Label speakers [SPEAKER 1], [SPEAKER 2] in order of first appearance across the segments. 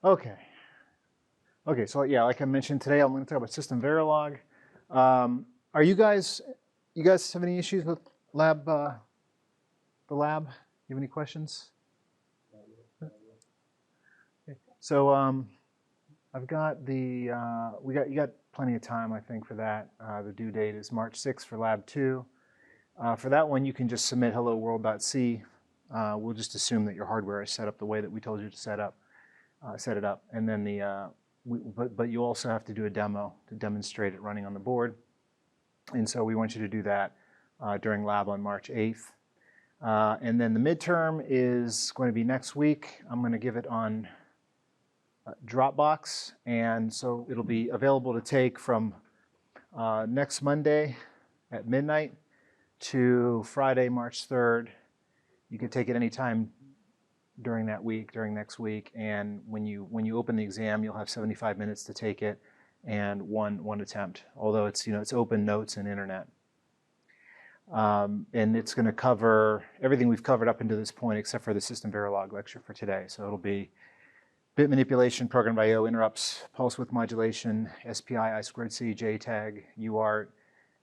[SPEAKER 1] Okay. Okay, so yeah, like I mentioned today, I'm going to talk about SystemVerilog. Are you guys have any issues with the lab? You have any questions? Okay. So I've got the, you got plenty of time, I think, for that. The due date is March 6th for Lab 2. For that one, you can just submit hello-world.c. We'll just assume that your hardware is set up the way that we told you to set it up. And then but you also have to do a demo to demonstrate it running on the board. And so we want you to do that during lab on March 8th. And then the midterm is going to be next week. I'm going to give it on Dropbox. And so it'll be available to take from next Monday at midnight to Friday, March 3rd. You can take it anytime during that week, during next week. And when you open the exam, you'll have 75 minutes to take it and one attempt. Although it's, it's open notes and internet. And it's going to cover everything we've covered up until this point, except for the SystemVerilog lecture for today. So it'll be bit manipulation, program I/O interrupts, pulse width modulation, SPI, I2C, JTAG, UART,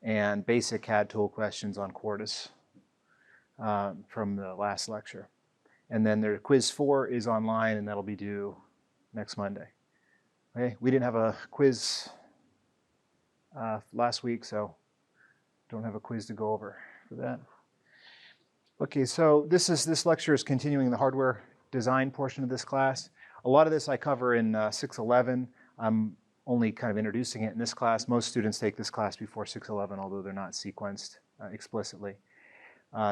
[SPEAKER 1] and basic CAD tool questions on Quartus from the last lecture. And then their quiz 4 is online, and that'll be due next Monday. Okay, we didn't have a quiz last week, so don't have a quiz to go over for that. Okay, so this lecture is continuing the hardware design portion of this class. A lot of this I cover in 611. I'm only kind of introducing it in this class. Most students take this class before 611, although they're not sequenced explicitly.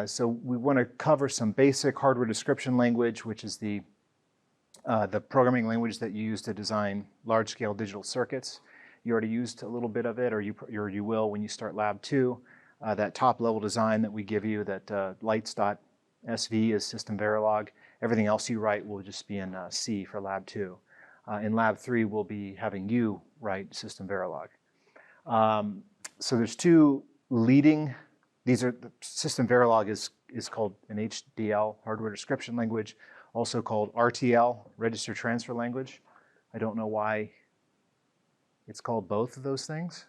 [SPEAKER 1] So we want to cover some basic hardware description language, which is the programming language that you use to design large-scale digital circuits. You already used a little bit of it, or you will when you start Lab 2. That top-level design that we give you, that lights.sv is SystemVerilog. Everything else you write will just be in C for Lab 2. In Lab 3, we'll be having you write SystemVerilog. So there's two leading. SystemVerilog is called an HDL, hardware description language, also called RTL, register transfer language. I don't know why it's called both of those things,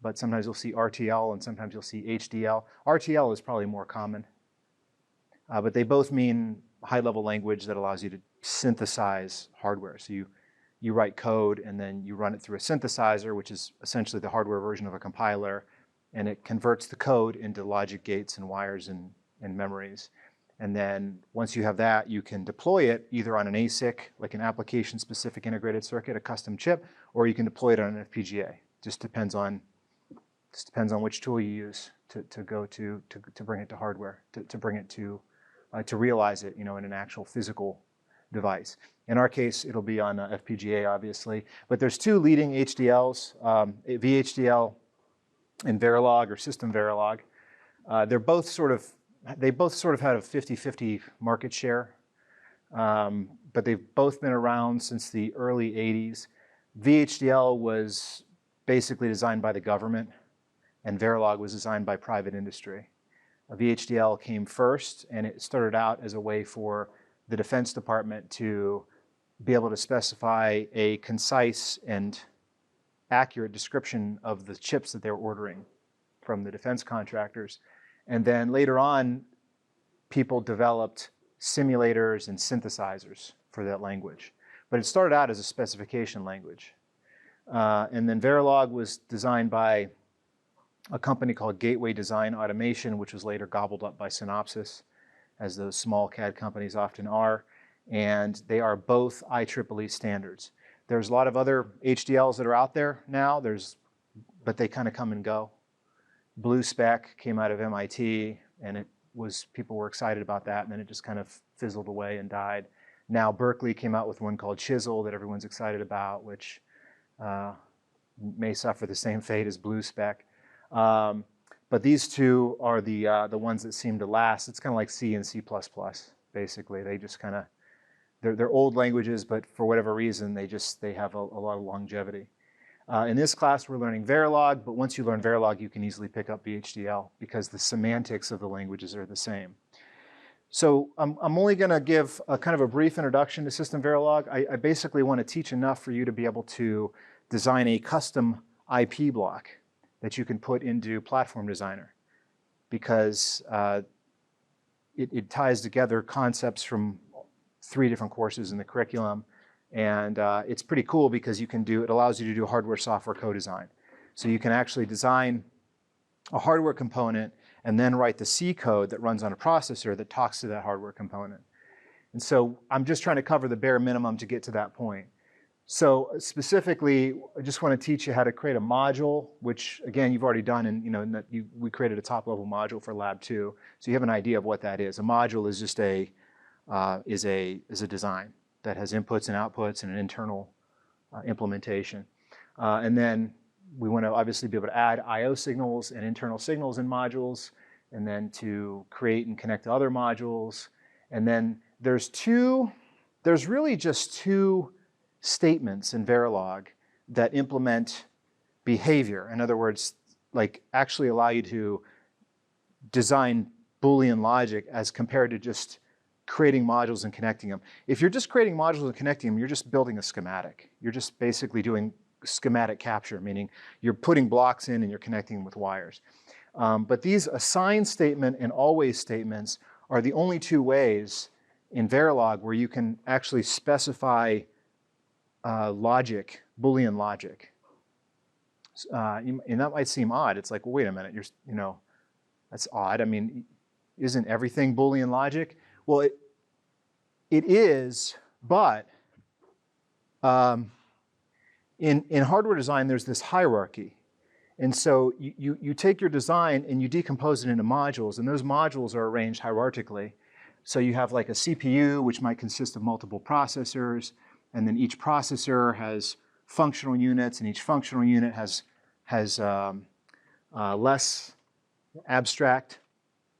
[SPEAKER 1] but sometimes you'll see RTL and sometimes you'll see HDL. RTL is probably more common, but they both mean high-level language that allows you to synthesize hardware. So you write code and then you run it through a synthesizer, which is essentially the hardware version of a compiler, and it converts the code into logic gates and wires and memories. And then once you have that, you can deploy it either on an ASIC, like an application-specific integrated circuit, a custom chip, or you can deploy it on an FPGA. Just depends on which tool you use to bring it to hardware, to bring it to realize it, in an actual physical device. In our case, it'll be on FPGA, obviously. But there's two leading HDLs, VHDL and Verilog or SystemVerilog. They both sort of had a 50-50 market share, but they've both been around since the early 80s. VHDL was basically designed by the government, and Verilog was designed by private industry. VHDL came first, and it started out as a way for the Defense Department to be able to specify a concise and accurate description of the chips that they're ordering from the defense contractors. And then later on, people developed simulators and synthesizers for that language. But it started out as a specification language. And then Verilog was designed by a company called Gateway Design Automation, which was later gobbled up by Synopsys, as those small CAD companies often are. And they are both IEEE standards. There's a lot of other HDLs that are out there now, but they kind of come and go. Blue Spec came out of MIT, and people were excited about that, and then it just kind of fizzled away and died. Now Berkeley came out with one called Chisel that everyone's excited about, which may suffer the same fate as Blue Spec. But these two are the ones that seem to last. It's kind of like C and C++, basically. They just kind of, they're old languages, but for whatever reason, they have a lot of longevity. In this class, we're learning Verilog, but once you learn Verilog, you can easily pick up VHDL because the semantics of the languages are the same. So I'm only going to give a kind of a brief introduction to SystemVerilog. I basically want to teach enough for you to be able to design a custom IP block that you can put into Platform Designer, because it ties together concepts from 3 different courses in the curriculum. And it's pretty cool because it allows you to do hardware-software co-design. So you can actually design a hardware component and then write the C code that runs on a processor that talks to that hardware component. And so I'm just trying to cover the bare minimum to get to that point. So specifically, I just want to teach you how to create a module, which again, you've already done, and we created a top-level module for Lab 2. So you have an idea of what that is. A module is just a design that has inputs and outputs and an internal implementation. And then we want to obviously be able to add I/O signals and internal signals in modules, and then to create and connect to other modules. And then there's really just 2 statements in Verilog that implement behavior. In other words, like actually allow you to design Boolean logic as compared to just creating modules and connecting them. If you're just creating modules and connecting them, you're just building a schematic. You're just basically doing schematic capture, meaning you're putting blocks in and you're connecting them with wires. But these assign statement and always statements are the only 2 ways in Verilog where you can actually specify logic, Boolean logic. And that might seem odd. It's like, well, wait a minute, that's odd. I mean, isn't everything Boolean logic? Well, it is, but in hardware design, there's this hierarchy. And so you take your design and you decompose it into modules, and those modules are arranged hierarchically. So you have like a CPU, which might consist of multiple processors, and then each processor has functional units, and each functional unit has less abstract,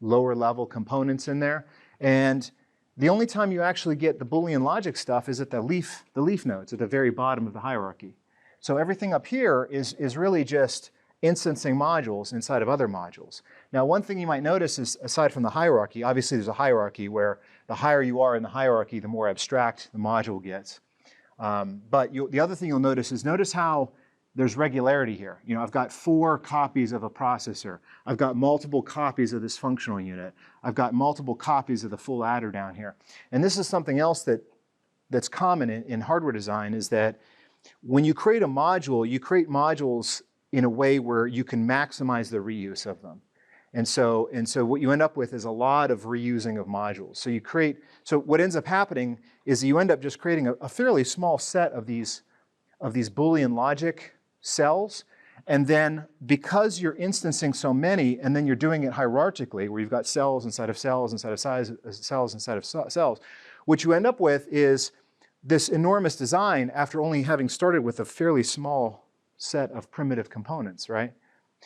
[SPEAKER 1] lower level components in there. And the only time you actually get the Boolean logic stuff is at the leaf nodes at the very bottom of the hierarchy. So everything up here is really just instancing modules inside of other modules. Now, one thing you might notice is, aside from the hierarchy, obviously there's a hierarchy where the higher you are in the hierarchy, the more abstract the module gets. But the other thing you'll notice is, notice how there's regularity here. I've got 4 copies of a processor. I've got multiple copies of this functional unit. I've got multiple copies of the full adder down here. And this is something else that's common in hardware design, is that when you create a module, you create modules in a way where you can maximize the reuse of them. And so what you end up with is a lot of reusing of modules. So what ends up happening is you end up just creating a fairly small set of these Boolean logic cells. And then because you're instancing so many, and then you're doing it hierarchically, where you've got cells inside of cells inside of cells inside of cells, what you end up with is this enormous design after only having started with a fairly small set of primitive components, right?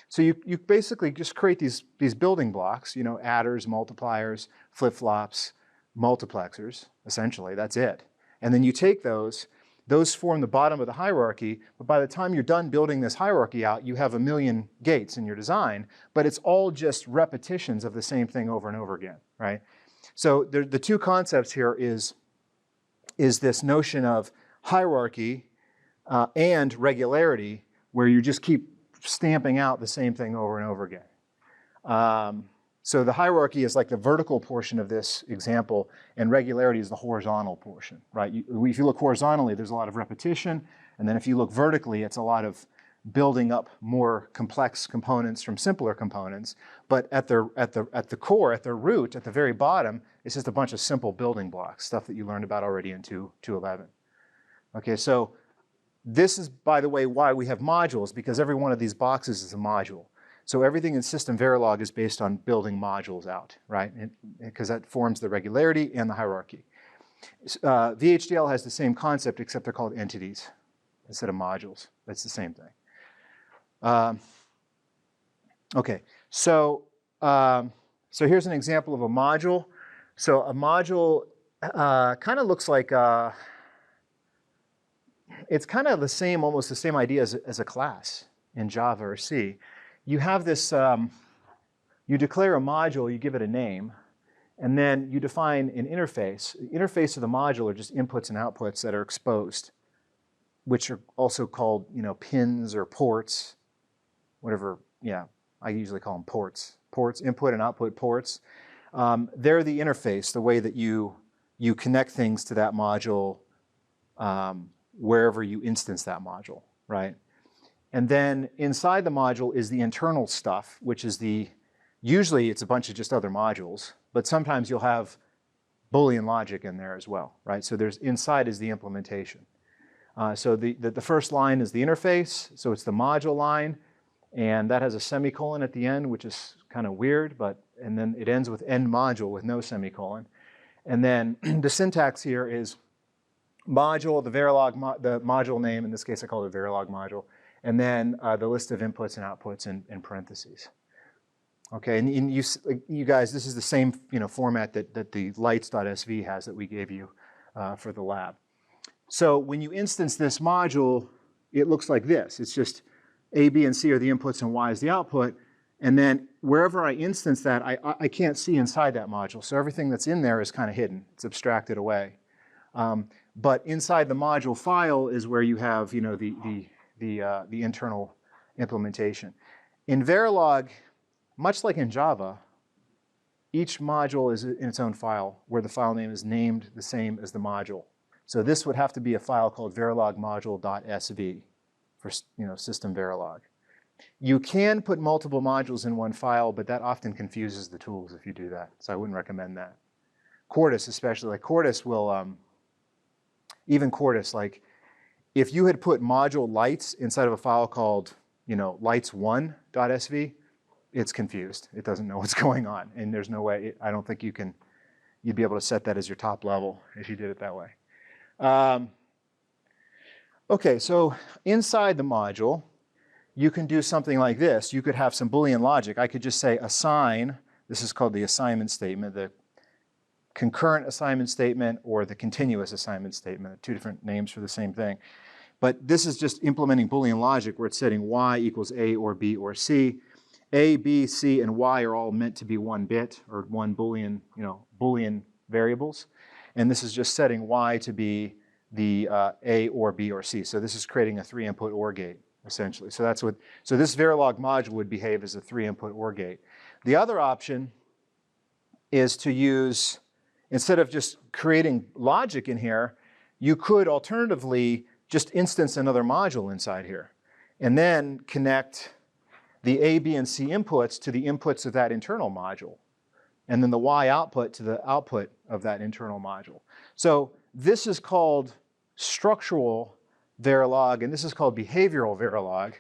[SPEAKER 1] So you basically just create these building blocks, adders, multipliers, flip-flops, multiplexers, essentially, that's it. And then you take those form the bottom of the hierarchy, but by the time you're done building this hierarchy out, you have 1 million gates in your design, but it's all just repetitions of the same thing over and over again, right? So the 2 concepts here is this notion of hierarchy and regularity, where you just keep stamping out the same thing over and over again. So the hierarchy is like the vertical portion of this example, and regularity is the horizontal portion, right? If you look horizontally, there's a lot of repetition, and then if you look vertically, it's a lot of building up more complex components from simpler components. But at the core, at their root, at the very bottom, it's just a bunch of simple building blocks, stuff that you learned about already in 211. Okay, so this is, by the way, why we have modules, because every one of these boxes is a module. So everything in SystemVerilog is based on building modules out, right? Because that forms the regularity and the hierarchy. VHDL has the same concept, except they're called entities instead of modules. That's the same thing. Okay, so here's an example of a module. So a module kind of looks like it's kind of the same, almost the same idea as a class in Java or C. You have this, you declare a module, you give it a name, And then you define an interface. The interface of the module are just inputs and outputs that are exposed, which are also called, pins or ports, whatever. Yeah, I usually call them ports. Ports, input and output ports. They're the interface, the way that you connect things to that module wherever you instance that module, right? And then inside the module is the internal stuff, which is usually it's a bunch of just other modules, but sometimes you'll have Boolean logic in there as well, right? So inside is the implementation. So the first line is the interface, so it's the module line, and that has a semicolon at the end, which is kind of weird, and then it ends with end module with no semicolon. And then the syntax here is module, the Verilog, the module name, in this case I call it a Verilog module, and then the list of inputs and outputs in parentheses. Okay, and you guys, this is the same format that the lights.sv has that we gave you for the lab. So when you instance this module, it looks like this. It's just A, B, and C are the inputs and Y is the output. And then wherever I instance that, I can't see inside that module. So everything that's in there is kind of hidden. It's abstracted away. But inside the module file is where you have the internal implementation. In Verilog, much like in Java, each module is in its own file where the file name is named the same as the module. So this would have to be a file called verilogmodule.sv for SystemVerilog. You can put multiple modules in one file, but that often confuses the tools if you do that. So I wouldn't recommend that. Quartus especially, like Quartus will, even Quartus, like if you had put module lights inside of a file called lights1.sv, it's confused. It doesn't know what's going on. And there's no way, I don't think you'd be able to set that as your top level if you did it that way. Okay, so inside the module, you can do something like this. You could have some Boolean logic. I could just say assign, this is called the assignment statement, the concurrent assignment statement or the continuous assignment statement, two different names for the same thing. But this is just implementing Boolean logic where it's setting y equals a or b or c. A, B, C, and Y are all meant to be one bit or one Boolean, Boolean variables. And this is just setting Y to be the A or B or C. So this is creating a 3-input OR gate, essentially. So this Verilog module would behave as a 3-input OR gate. The other option is to use, instead of just creating logic in here, you could alternatively just instance another module inside here and then connect the A, B, and C inputs to the inputs of that internal module, and then the Y output to the output of that internal module. So this is called structural Verilog, and this is called behavioral Verilog.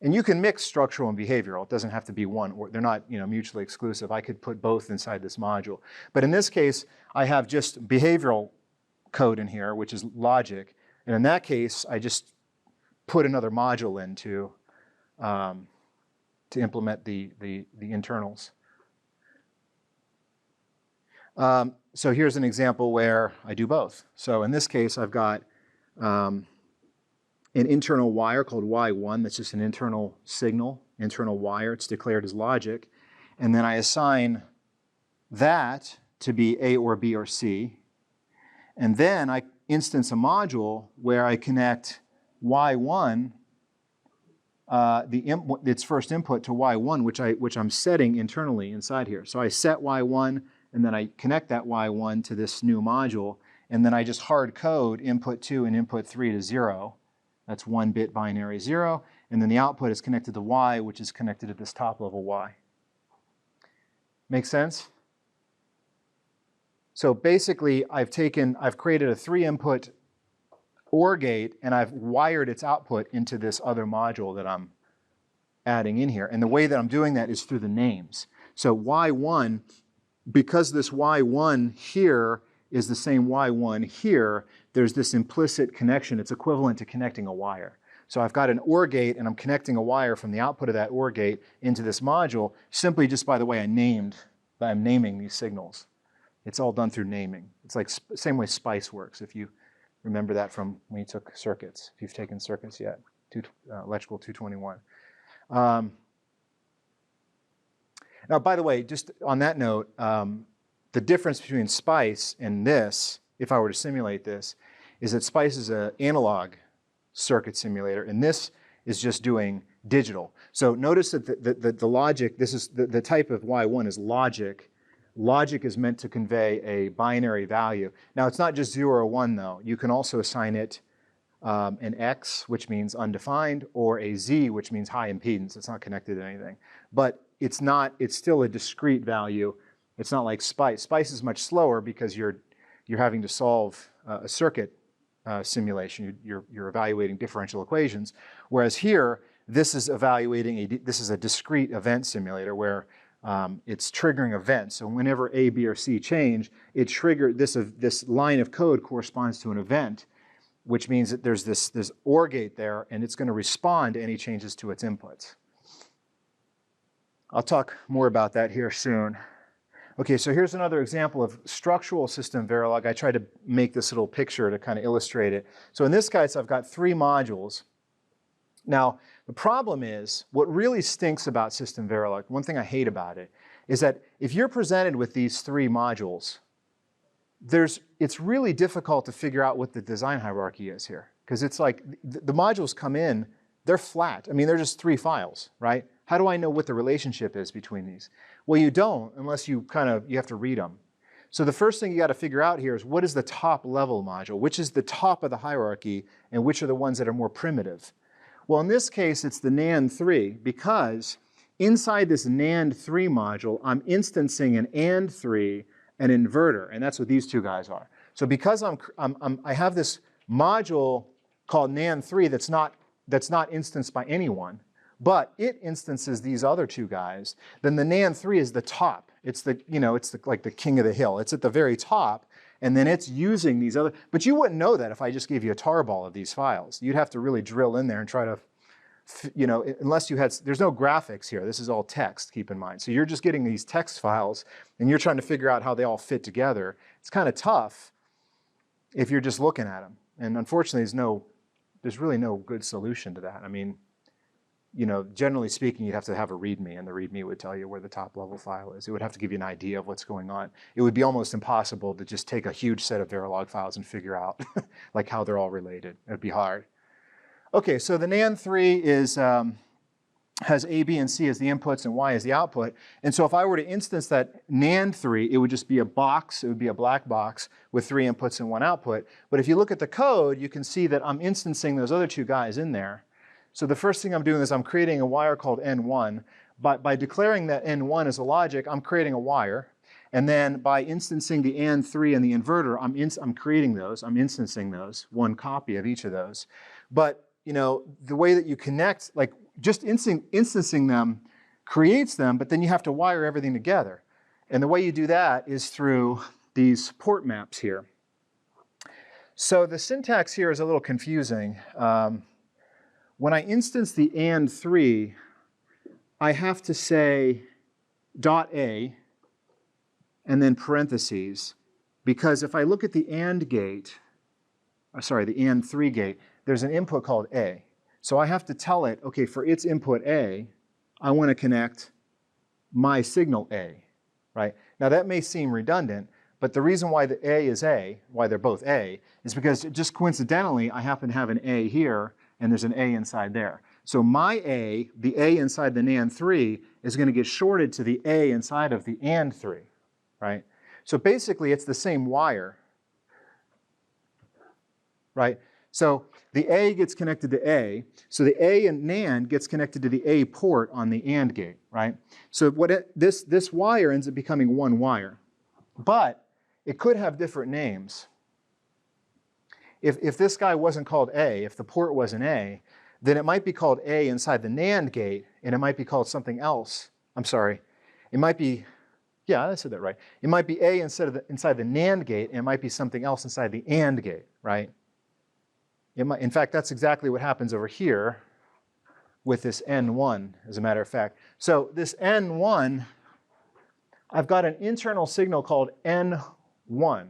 [SPEAKER 1] And you can mix structural and behavioral. It doesn't have to be one, or they're not mutually exclusive. I could put both inside this module. But in this case, I have just behavioral code in here, which is logic. And in that case, I just put another module in to implement the internals. So here's an example where I do both. So in this case, I've got an internal wire called Y1. That's just an internal signal, internal wire. It's declared as logic. And then I assign that to be A or B or C. And then I instance a module where I connect Y1, its first input to Y1, which I'm setting internally inside here. So I set Y1, and then I connect that Y1 to this new module, and then I just hard code input 2 and input 3 to 0. That's 1-bit binary 0. And then the output is connected to Y, which is connected to this top level Y. Make sense? So basically, I've created a 3-input OR gate, and I've wired its output into this other module that I'm adding in here. And the way that I'm doing that is through the names. So Y1, because this Y1 here is the same Y1 here, there's this implicit connection. It's equivalent to connecting a wire. So I've got an OR gate, and I'm connecting a wire from the output of that OR gate into this module, simply just by the way I'm naming these signals. It's all done through naming. It's like same way SPICE works, if you remember that from when you took circuits, if you've taken circuits yet, Electrical 221. Now, by the way, just on that note, the difference between SPICE and this, if I were to simulate this, is that SPICE is an analog circuit simulator, and this is just doing digital. So notice that the logic, this is the type of Y1 is logic. Logic is meant to convey a binary value. Now, it's not just 0 or 1, though. You can also assign it an X, which means undefined, or a Z, which means high impedance. It's not connected to anything. But it's still a discrete value. It's not like SPICE. SPICE is much slower because you're having to solve a circuit simulation. You're evaluating differential equations. Whereas here, this is this is a discrete event simulator where it's triggering events. So whenever A, B, or C change, it triggers this line of code corresponds to an event, which means that there's this OR gate there, and it's going to respond to any changes to its inputs. I'll talk more about that here soon. Okay, so here's another example of structural SystemVerilog. I tried to make this little picture to kind of illustrate it. So in this case, I've got 3 modules. Now, the problem is, what really stinks about SystemVerilog, one thing I hate about it, is that if you're presented with these 3 modules, it's really difficult to figure out what the design hierarchy is here. Because it's like, the modules come in, they're flat. I mean, they're just 3 files, right? How do I know what the relationship is between these? Well, you don't unless you have to read them. So the first thing you got to figure out here is what is the top level module? Which is the top of the hierarchy, and which are the ones that are more primitive? Well, in this case, it's the NAND3, because inside this NAND3 module, I'm instancing an AND3, an inverter, and that's what these 2 guys are. So because I have this module called NAND3 that's not instanced by anyone, but it instances these other 2 guys, then the NAND3 is the top. It's like the king of the hill. It's at the very top, and then it's using these other, but you wouldn't know that if I just gave you a tarball of these files. You'd have to really drill in there and try to, unless you had, there's no graphics here. This is all text, keep in mind. So you're just getting these text files, and you're trying to figure out how they all fit together. It's kind of tough if you're just looking at them. And unfortunately, there's really no good solution to that. I mean, generally speaking, you'd have to have a README, and the README would tell you where the top level file is. It would have to give you an idea of what's going on. It would be almost impossible to just take a huge set of Verilog files and figure out like how they're all related. It'd be hard. Okay, so the NAND3 has A, B, and C as the inputs and Y as the output. And so if I were to instance that NAND3, it would just be a box. It would be a black box with 3 inputs and 1 output. But if you look at the code, you can see that I'm instancing those other 2 guys in there. So the first thing I'm doing is I'm creating a wire called N1. By declaring that N1 is a logic, I'm creating a wire. And then by instancing the AND3 and the inverter, I'm creating those. I'm instancing those, 1 copy of each of those. But the way that you connect, like just instancing them creates them, but then you have to wire everything together. And the way you do that is through these port maps here. So the syntax here is a little confusing. When I instance the AND3, I have to say .A and then parentheses, because if I look at the AND gate, the AND3 gate, there's an input called A. So I have to tell it, okay, for its input A, I want to connect my signal A, right? Now that may seem redundant, but the reason why the A is A, why they're both A, is because just coincidentally, I happen to have an A here, and there's an A inside there. So my A, the A inside the NAND3, is going to get shorted to the A inside of the AND3, right? So basically, it's the same wire, right? So the A gets connected to A, so the A in NAND gets connected to the A port on the AND gate, right? So this wire ends up becoming 1 wire, but it could have different names. If this guy wasn't called A, if the port wasn't A, then it might be called A inside the NAND gate, and it might be called something else. I'm sorry. It might be, yeah, I said that right. It might be A inside the NAND gate, and it might be something else inside the AND gate, right? In fact, that's exactly what happens over here with this N1, as a matter of fact. So this N1, I've got an internal signal called N1.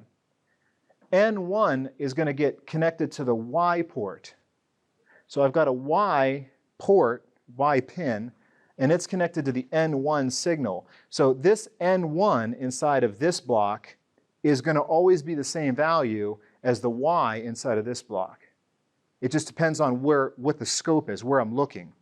[SPEAKER 1] N1 is going to get connected to the Y port. So I've got a Y port, Y pin, and it's connected to the N1 signal. So this N1 inside of this block is going to always be the same value as the Y inside of this block. It just depends on what the scope is, where I'm looking,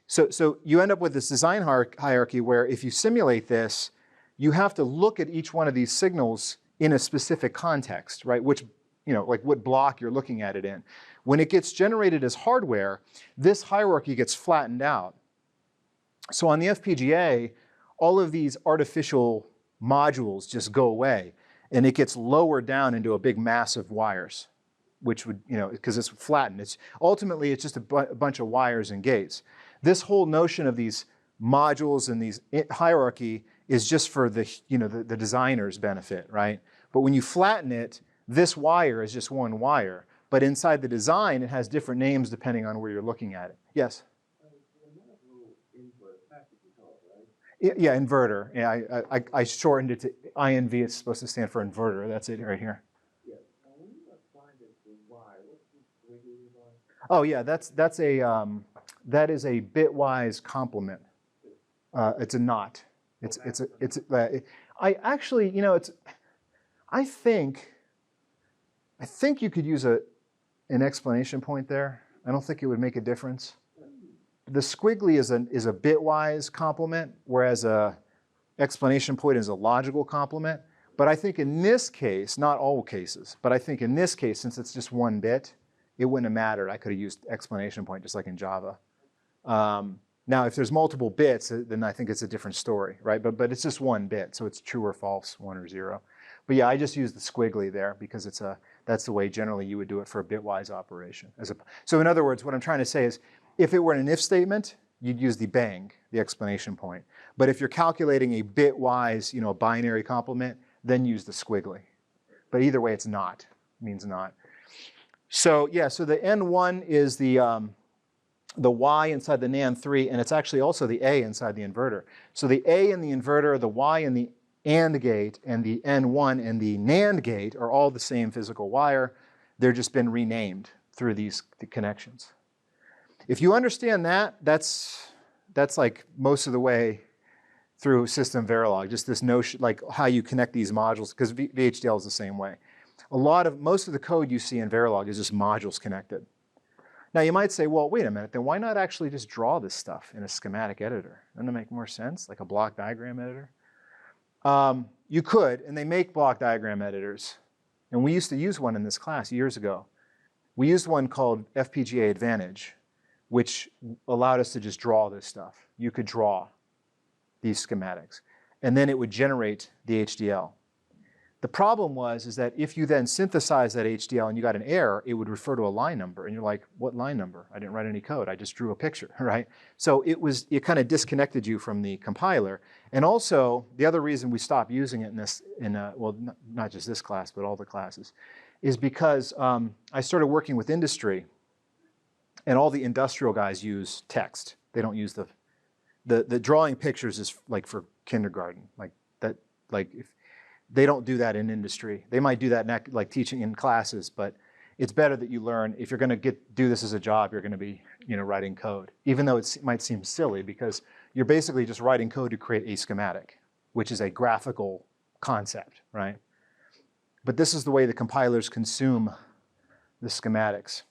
[SPEAKER 1] so you end up with this design hierarchy where if you simulate this, you have to look at each one of these signals in a specific context, right? Which, like what block you're looking at it in. When it gets generated as hardware, this hierarchy gets flattened out. So on the FPGA, all of these artificial modules just go away, and it gets lowered down into a big mass of wires, which would, because it's flattened. Ultimately, it's just a bunch of wires and gates. This whole notion of these modules and these hierarchy is just for the designer's benefit, right? But when you flatten it, this wire is just one wire. But inside the design, it has different names depending on where you're looking at it. Yes? Yeah, inverter. Yeah, I shortened it to INV. It's supposed to stand for inverter. That's it right here. Oh yeah, that is a bitwise complement. It's a knot. I actually, I think you could use an explanation point there. I don't think it would make a difference. The squiggly is a bitwise complement, whereas a explanation point is a logical complement. But I think in this case, not all cases, but I think in this case, since it's just one bit, it wouldn't have mattered. I could have used explanation point just like in Java. Now, if there's multiple bits, then I think it's a different story, right? But it's just one bit, so it's true or false, 1 or 0. But yeah, I just used the squiggly there because that's the way generally you would do it for a bitwise operation. So in other words, what I'm trying to say is, if it were an if statement, you'd use the bang, the explanation point. But if you're calculating a bitwise, binary complement, then use the squiggly. But either way, it's not. It means not. So yeah, so the N1 is the Y inside the NAND 3, and it's actually also the A inside the inverter. So the A in the inverter, the Y in the AND gate, and the N1 and the NAND gate are all the same physical wire. They're just been renamed through the connections. If you understand that, that's like most of the way through SystemVerilog, just this notion, like how you connect these modules, because VHDL is the same way. Most of the code you see in Verilog is just modules connected. Now you might say, well, wait a minute, then why not actually just draw this stuff in a schematic editor? Doesn't it make more sense, like a block diagram editor? You could, and they make block diagram editors. And we used to use one in this class years ago. We used one called FPGA Advantage, which allowed us to just draw this stuff. You could draw these schematics, and then it would generate the HDL. The problem is that if you then synthesize that HDL and you got an error, it would refer to a line number, and you're like, what line number? I didn't write any code, I just drew a picture, right? So it kind of disconnected you from the compiler. And also, the other reason we stopped using it well, not just this class, but all the classes, is because I started working with industry, and all the industrial guys use text. They don't use the drawing pictures is like for kindergarten, if they don't do that in industry. They might do that like teaching in classes, but it's better that you learn. If you're going to do this as a job, you're going to be writing code, even though it might seem silly because you're basically just writing code to create a schematic, which is a graphical concept, right? But this is the way the compilers consume the schematics.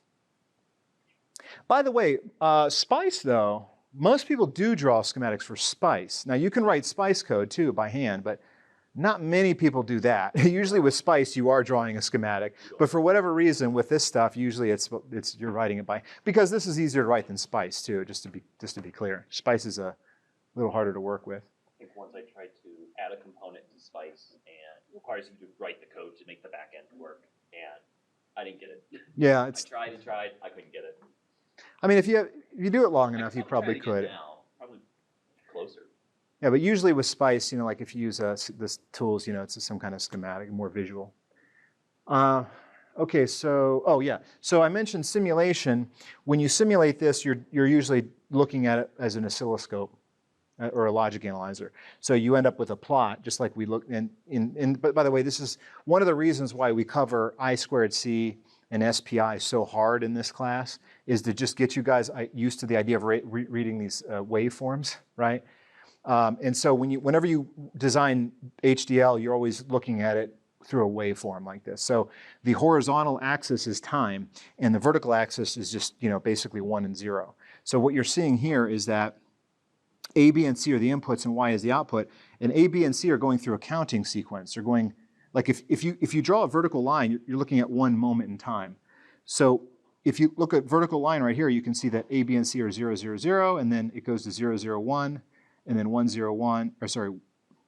[SPEAKER 1] By the way, SPICE though, most people do draw schematics for SPICE. Now you can write SPICE code too by hand, but not many people do that. Usually with SPICE, you are drawing a schematic, but for whatever reason, with this stuff, usually you're writing it by, because this is easier to write than SPICE too, just to be clear. SPICE is a little harder to work with.
[SPEAKER 2] I think once I tried to add a component to SPICE, and it requires you to write the code to make the back end work, and I didn't get it.
[SPEAKER 1] Yeah,
[SPEAKER 2] I tried and tried, I couldn't get it.
[SPEAKER 1] I mean, if you do it long enough, you probably could.
[SPEAKER 2] Now, probably closer.
[SPEAKER 1] Yeah, but usually with SPICE, like if you use this tools, it's some kind of schematic, more visual. Okay, so so I mentioned simulation. When you simulate this, you're usually looking at it as an oscilloscope or a logic analyzer. So you end up with a plot, just like we looked in. But by the way, this is one of the reasons why we cover I squared C and SPI so hard in this class is to just get you guys used to the idea of reading these waveforms, right? And so whenever you design HDL, you're always looking at it through a waveform like this. So the horizontal axis is time, and the vertical axis is just, basically 1 and 0. So what you're seeing here is that A, B, and C are the inputs and Y is the output, and A, B, and C are going through a counting sequence. They're going, like if you draw a vertical line, you're looking at one moment in time. So if you look at vertical line right here, you can see that A, B, and C are 0, 0, 0, and then it goes to 0, 0, 1, and then 1, 0, 1, or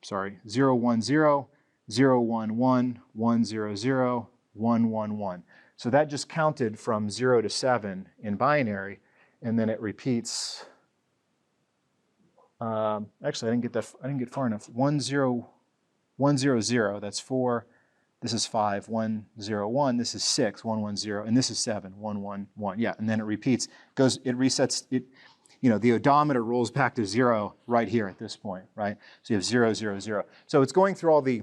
[SPEAKER 1] sorry, 0, 1, 0, 0, 1, 1, 1, 0, 0, 1, 1, 1. So that just counted from 0 to 7 in binary, and then it repeats. Actually, I didn't get far enough. 1, 0, 1, 0, 0, that's 4. This is 5, 1, 0, 1. This is 6, 1, 1, 0. And this is 7, 1, 1, 1. Yeah, and then it repeats. It resets. The odometer rolls back to 0 right here at this point, right? So you have 0, 0, 0. So it's going through all the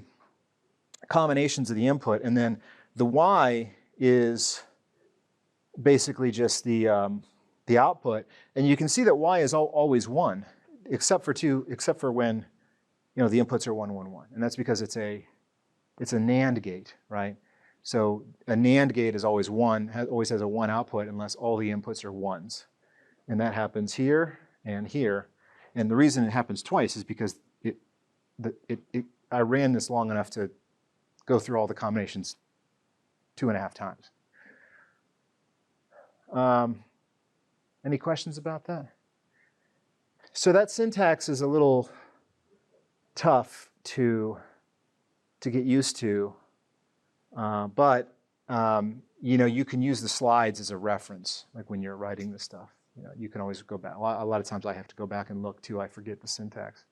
[SPEAKER 1] combinations of the input, and then the Y is basically just the output. And you can see that Y is always 1, except for when the inputs are 1, 1, 1. And that's because it's a NAND gate, right? So a NAND gate is always 1, always has a 1 output unless all the inputs are 1s. And that happens here and here. And the reason it happens twice is because I ran this long enough to go through all the combinations 2.5 times. Any questions about that? So that syntax is a little tough to get used to, but you can use the slides as a reference, like when you're writing this stuff. You can always go back. A lot of times I have to go back and look too. I forget the syntax.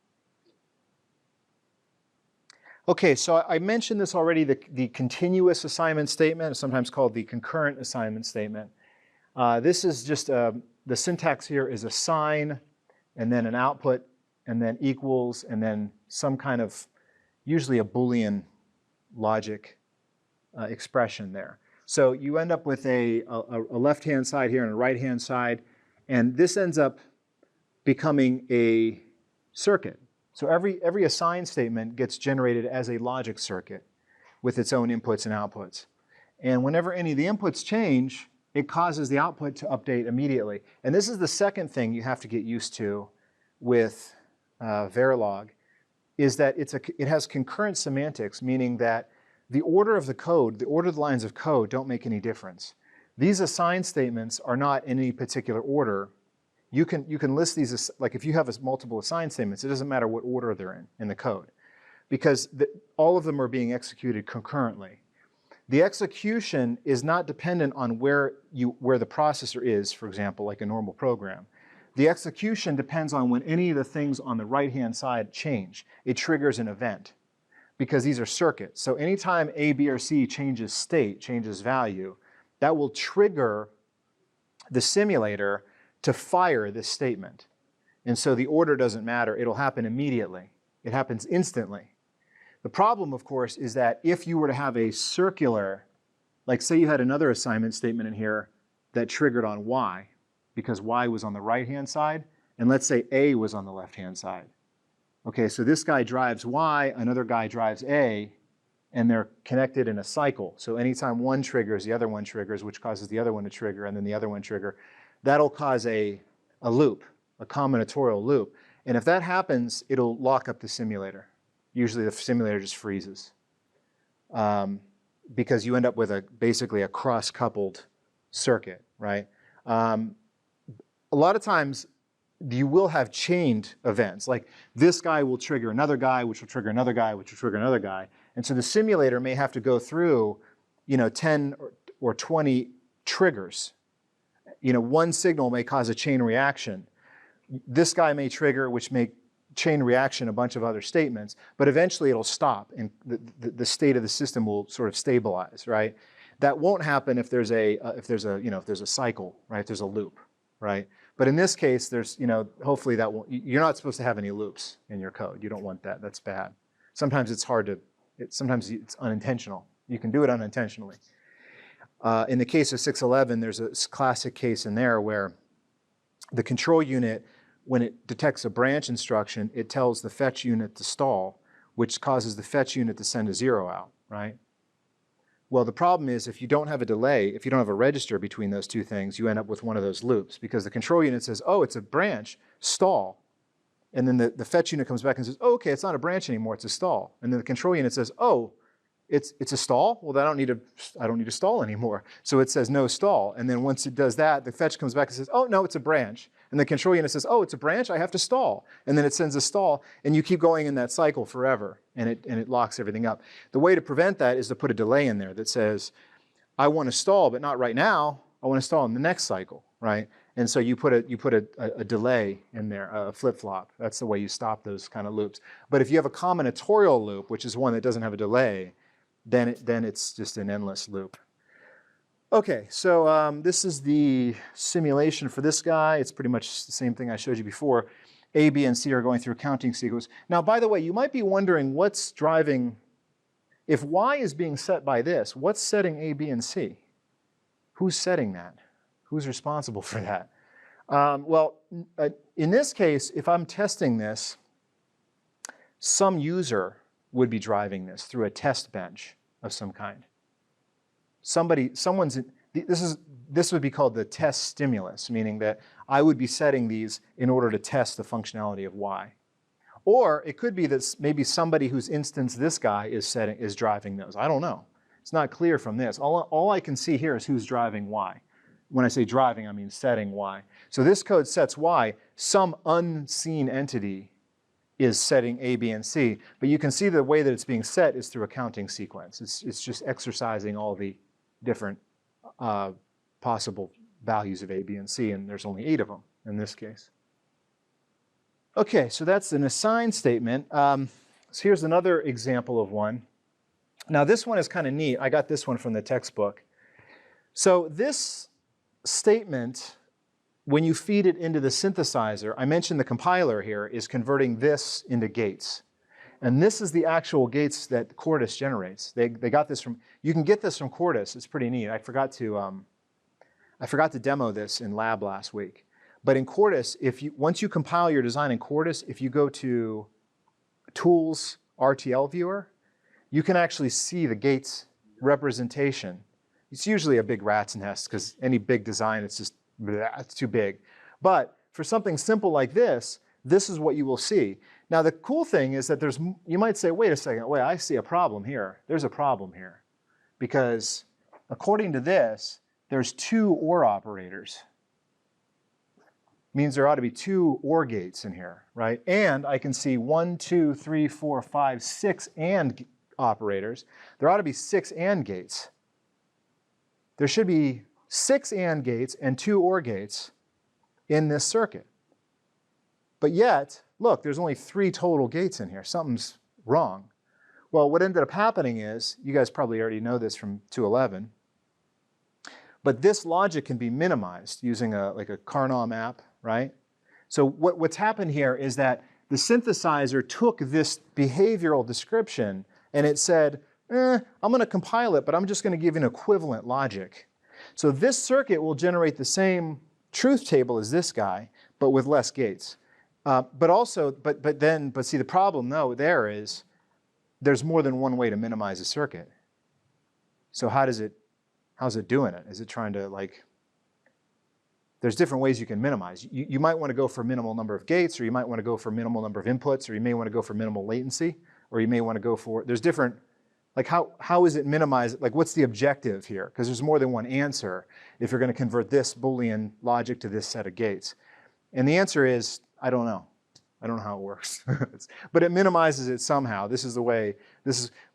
[SPEAKER 1] Okay, so I mentioned this already, the continuous assignment statement, sometimes called the concurrent assignment statement. This is just, the syntax here is assign, and then an output, and then equals, and then some kind of, usually a Boolean logic expression there. So you end up with a left-hand side here and a right-hand side, and this ends up becoming a circuit. So every assign statement gets generated as a logic circuit with its own inputs and outputs. And whenever any of the inputs change, it causes the output to update immediately. And this is the second thing you have to get used to with Verilog, is that it has concurrent semantics, meaning that the order of the code, the order of the lines of code don't make any difference. These assign statements are not in any particular order. You can list these as, like if you have multiple assign statements, it doesn't matter what order they're in the code, because all of them are being executed concurrently. The execution is not dependent on where the processor is, for example, like a normal program. The execution depends on when any of the things on the right-hand side change. It triggers an event, because these are circuits. So anytime A, B, or C changes state, changes value, that will trigger the simulator to fire this statement. And so the order doesn't matter. It'll happen immediately. It happens instantly. The problem, of course, is that if you were to have a circular, like say you had another assignment statement in here that triggered on Y, because Y was on the right-hand side, and let's say A was on the left-hand side. Okay, so this guy drives Y, another guy drives A, and they're connected in a cycle. So anytime one triggers, the other one triggers, which causes the other one to trigger, and then the other one trigger. That'll cause a loop, a combinatorial loop. And if that happens, it'll lock up the simulator. Usually the simulator just freezes, because you end up with basically a cross-coupled circuit, right? A lot of times, you will have chained events. Like this guy will trigger another guy, which will trigger another guy, which will trigger another guy. And so the simulator may have to go through 10 or 20 triggers. One signal may cause a chain reaction. This guy may trigger, which may chain reaction a bunch of other statements, but eventually it'll stop and the state of the system will sort of stabilize, right? That won't happen if there's a cycle, right? If there's a loop, right? But in this case, there's, hopefully that won't, you're not supposed to have any loops in your code. You don't want that. That's bad. Sometimes it's hard to, sometimes it's unintentional. You can do it unintentionally. In the case of 611, there's a classic case in there where the control unit, when it detects a branch instruction, it tells the fetch unit to stall, which causes the fetch unit to send a 0 out, right? Well, the problem is if you don't have a delay, if you don't have a register between those two things, you end up with one of those loops because the control unit says, oh, it's a branch, stall. And then the fetch unit comes back and says, oh, okay, it's not a branch anymore, it's a stall. And then the control unit says, oh, it's a stall? Well, I don't need a stall anymore. So it says no stall. And then once it does that, the fetch comes back and says, oh, no, it's a branch. And the control unit says, oh, it's a branch, I have to stall. And then it sends a stall, and you keep going in that cycle forever, and it locks everything up. The way to prevent that is to put a delay in there that says, I want to stall, but not right now. I want to stall in the next cycle, right? And so you put a delay in there, a flip-flop. That's the way you stop those kind of loops. But if you have a combinatorial loop, which is one that doesn't have a delay, then it's just an endless loop. Okay, so this is the simulation for this guy. It's pretty much the same thing I showed you before. A, B, and C are going through a counting sequence. Now, by the way, you might be wondering what's driving, if Y is being set by this, what's setting A, B, and C? Who's setting that? Who's responsible for that? In this case, if I'm testing this, some user would be driving this through a test bench of some kind. This would be called the test stimulus, meaning that I would be setting these in order to test the functionality of Y. Or it could be that maybe somebody whose instance this guy is driving those. I don't know. It's not clear from this. All I can see here is who's driving Y. When I say driving, I mean setting Y. So this code sets Y. Some unseen entity is setting A, B, and C. But you can see the way that it's being set is through a counting sequence. It's just exercising all the different possible values of A, B, and C, and there's only 8 of them in this case. Okay, so that's an assign statement. So here's another example of one. Now this one is kind of neat. I got this one from the textbook. So this statement, when you feed it into the synthesizer, I mentioned the compiler here is converting this into gates. And this is the actual gates that Quartus generates. They got this from, you can get this from Quartus. It's pretty neat. I forgot to demo this in lab last week. But in Quartus, once you compile your design in Quartus, if you go to Tools RTL Viewer, you can actually see the gates representation. It's usually a big rat's nest because any big design, it's just, it's too big. But for something simple like this, this is what you will see. Now the cool thing is that you might say, wait a second, wait, I see a problem here. There's a problem here. Because according to this, there's 2 OR operators. Means there ought to be 2 OR gates in here, right? And I can see 1, 2, 3, 4, 5, 6 AND operators. There ought to be 6 AND gates. There should be 6 AND gates and 2 OR gates in this circuit. But yet, look, there's only 3 total gates in here. Something's wrong. Well, what ended up happening is, you guys probably already know this from 211, but this logic can be minimized using like a Carnom app, right? So what's happened here is that the synthesizer took this behavioral description and it said, I'm going to compile it, but I'm just going to give an equivalent logic. So this circuit will generate the same truth table as this guy, but with less gates. But see, the problem though there is there's more than one way to minimize a circuit. So how's it doing it? Is it trying to there's different ways you can minimize. You might want to go for a minimal number of gates, or you might want to go for a minimal number of inputs, or you may want to go for minimal latency, or you may want to go for, there's different, how is it minimized? What's the objective here? Because there's more than one answer if you're going to convert this Boolean logic to this set of gates. And the answer is, I don't know. I don't know how it works. But it minimizes it somehow. This is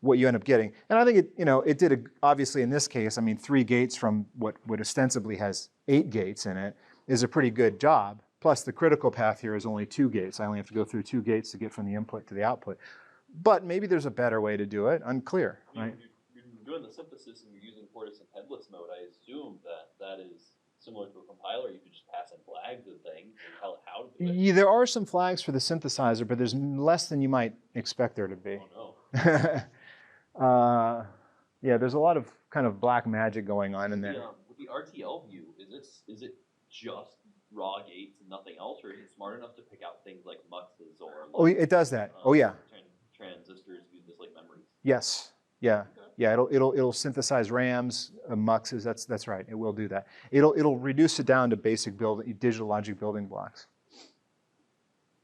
[SPEAKER 1] what you end up getting. And I think it did, obviously in this case, 3 gates from what ostensibly has 8 gates in it is a pretty good job. Plus the critical path here is only 2 gates. I only have to go through 2 gates to get from the input to the output. But maybe there's a better way to do it. Unclear, right?
[SPEAKER 2] You're doing the synthesis and you're using Quartus in headless mode. I assume that is similar to a compiler. You could just pass in flags and things and tell it how to do it.
[SPEAKER 1] Yeah, there are some flags for the synthesizer, but there's less than you might expect there to be.
[SPEAKER 2] Oh no.
[SPEAKER 1] Yeah, there's a lot of kind of black magic going on in there.
[SPEAKER 2] With the RTL view, is it just raw gates and nothing else, or is it smart enough to pick out things like muxes or like,
[SPEAKER 1] Oh, it does that. Oh, yeah.
[SPEAKER 2] Transistors used as like memories?
[SPEAKER 1] Yes. Yeah.
[SPEAKER 2] Okay.
[SPEAKER 1] Yeah. It'll synthesize RAMs, muxes. That's right. It will do that. It'll reduce it down to basic digital logic building blocks.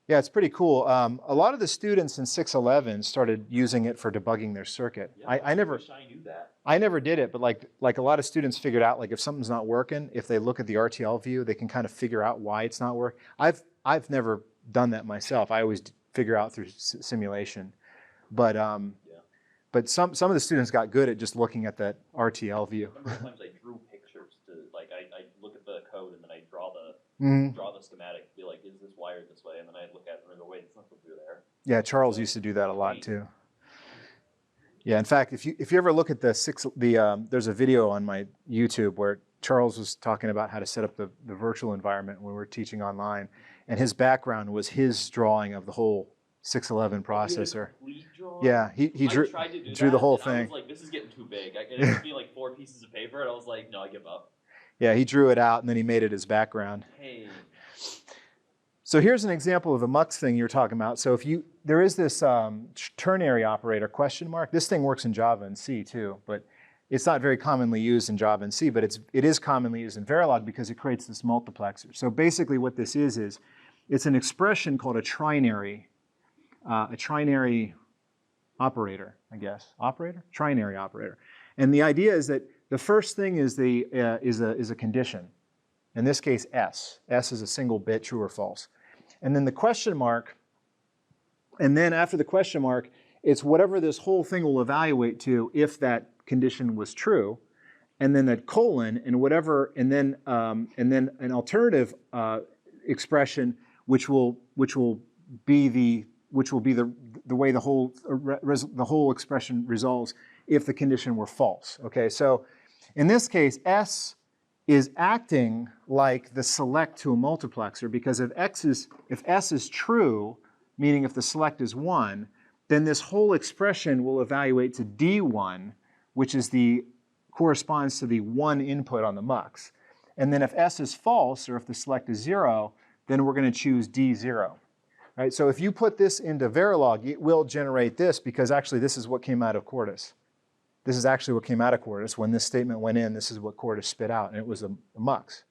[SPEAKER 1] Yeah, it's pretty cool. A lot of the students in 611 started using it for debugging their circuit.
[SPEAKER 2] Yeah,
[SPEAKER 1] I never
[SPEAKER 2] wish I knew that.
[SPEAKER 1] I never did it, but like a lot of students figured out, like if something's not working, if they look at the RTL view, they can kind of figure out why it's not working. I've never done that myself. I always figure out through simulation, but but some of the students got good at just looking at that RTL view.
[SPEAKER 2] I remember sometimes I drew pictures to like I look at the code and then I draw the schematic to be like, is this wired this way? And then I look at it and I go, wait, it's not supposed to go there.
[SPEAKER 1] Yeah, Charles used to do that a lot too. Yeah, in fact, if you ever look at there's a video on my YouTube where Charles was talking about how to set up the virtual environment when we were teaching online, and his background was his drawing of the whole 611 processor. Yeah, he drew the whole thing. I was like, this is getting too big. It would be like 4 pieces of paper, and I was like, no, I give up. Yeah, he drew it out, and then he made it his background.
[SPEAKER 2] Hey.
[SPEAKER 1] So here's an example of the mux thing you were talking about. So there is this ternary operator question mark. This thing works in Java and C too, but it's not very commonly used in Java and C, but it is commonly used in Verilog because it creates this multiplexer. So basically what this is it's an expression called a trinary operator, I guess. Operator? Trinary operator. And the idea is that the first thing is a condition. In this case, S. S is a single bit, true or false. And then the question mark, and then after the question mark, it's whatever this whole thing will evaluate to if that condition was true, and then that colon and whatever, and then an alternative expression which will be the way the whole expression resolves if the condition were false. Okay, so in this case, S is acting like the select to a multiplexer, because if S is true, meaning if the select is 1, then this whole expression will evaluate to D1, which corresponds to the 1 input on the mux. And then if S is false, or if the select is 0, then we're going to choose D0. Right? So if you put this into Verilog, it will generate this, because actually this is what came out of Quartus. This is actually what came out of Quartus. When this statement went in, this is what Quartus spit out, and it was a mux.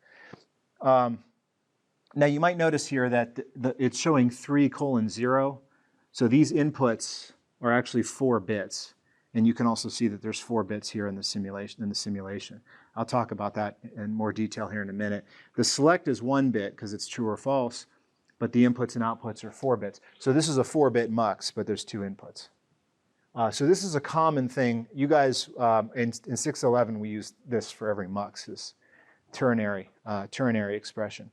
[SPEAKER 1] Now you might notice here that it's showing 3:0. So these inputs are actually 4 bits. And you can also see that there's 4 bits here in the simulation. I'll talk about that in more detail here in a minute. The select is 1 bit because it's true or false, but the inputs and outputs are 4 bits. So this is a 4-bit mux, but there's 2 inputs. So this is a common thing. You guys, in 611, we use this for every mux, this ternary expression.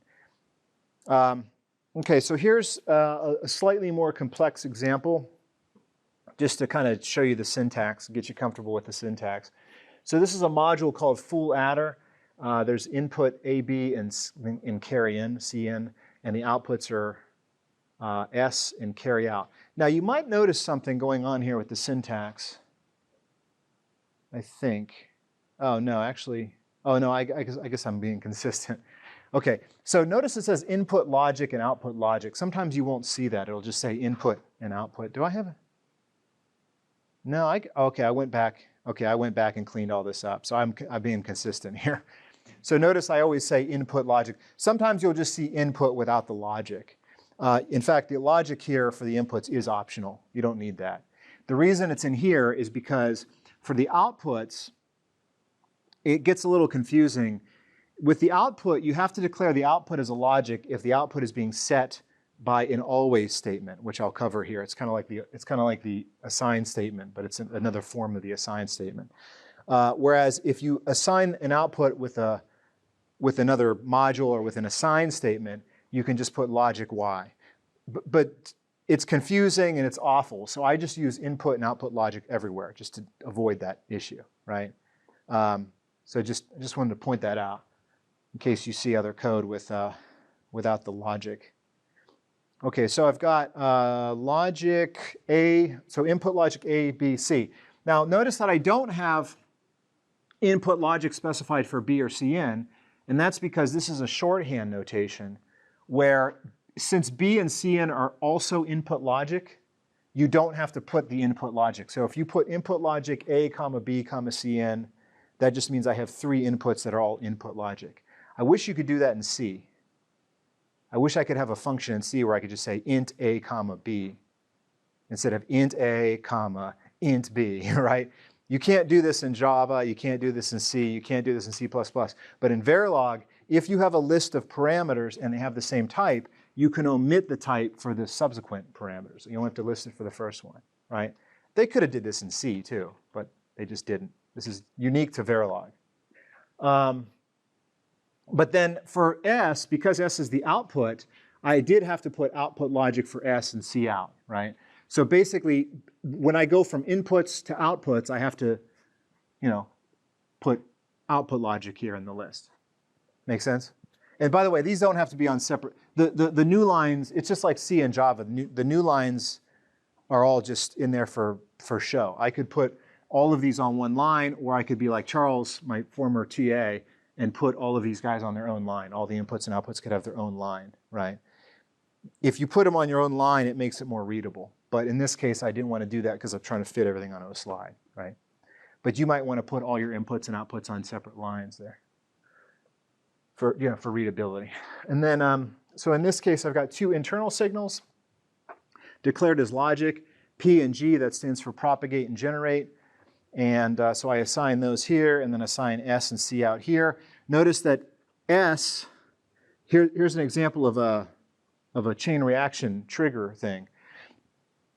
[SPEAKER 1] Okay, so here's a slightly more complex example, just to kind of show you the syntax, get you comfortable with the syntax. So this is a module called full adder. There's input A, B, and carry in, CN, and the outputs are S and carry out. Now you might notice something going on here with the syntax, I think. Oh no, actually, oh no, I guess I'm being consistent. Okay, so notice it says input logic and output logic. Sometimes you won't see that. It'll just say input and output. Do I have it? No, okay, I went back. Okay, I went back and cleaned all this up. So I'm being consistent here. So notice I always say input logic. Sometimes you'll just see input without the logic. In fact, the logic here for the inputs is optional. You don't need that. The reason it's in here is because for the outputs, it gets a little confusing. With the output, you have to declare the output as a logic if the output is being set by an always statement, which I'll cover here. It's kind of like the assign statement, but it's another form of the assign statement. Whereas if you assign an output with another module or with an assign statement, you can just put logic Y. But it's confusing and it's awful, so I just use input and output logic everywhere just to avoid that issue, right? So I just wanted to point that out in case you see other code without the logic. Okay, so I've got logic A, so input logic A, B, C. Now notice that I don't have input logic specified for B or C in, and that's because this is a shorthand notation where since B and C in are also input logic, you don't have to put the input logic. So if you put input logic A, comma B, comma C in, that just means I have 3 inputs that are all input logic. I wish you could do that in C. I wish I could have a function in C where I could just say int A, comma B instead of int A, comma int B, right? You can't do this in Java, you can't do this in C, you can't do this in C++. But in Verilog, if you have a list of parameters and they have the same type, you can omit the type for the subsequent parameters. You don't have to list it for the first one, right? They could have did this in C too, but they just didn't. This is unique to Verilog. But then for S, because S is the output, I did have to put output logic for S and C out, right? So basically, when I go from inputs to outputs, I have to, put output logic here in the list. Make sense? And by the way, these don't have to be on separate. The new lines, it's just like C and Java. The new lines are all just in there for show. I could put all of these on one line, or I could be like Charles, my former TA, and put all of these guys on their own line. All the inputs and outputs could have their own line, right? If you put them on your own line, it makes it more readable. But in this case, I didn't want to do that because I'm trying to fit everything onto a slide, right? But you might want to put all your inputs and outputs on separate lines there for readability. And then, so in this case, I've got 2 internal signals declared as logic, P and G, that stands for propagate and generate. And so I assign those here, and then assign S and C out here. Notice that S, here's an example of a chain reaction trigger thing.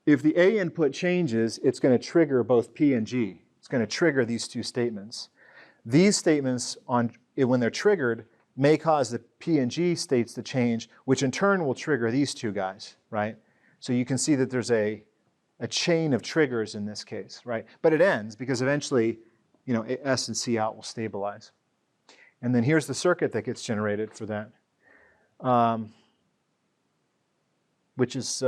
[SPEAKER 1] If the A input changes, it's going to trigger both P and G. It's going to trigger these 2 statements. These statements, when they're triggered, may cause the P and G states to change, which in turn will trigger these 2 guys, right? So you can see that there's a chain of triggers in this case, right? But it ends because eventually, S and C out will stabilize. And then here's the circuit that gets generated for that, which is,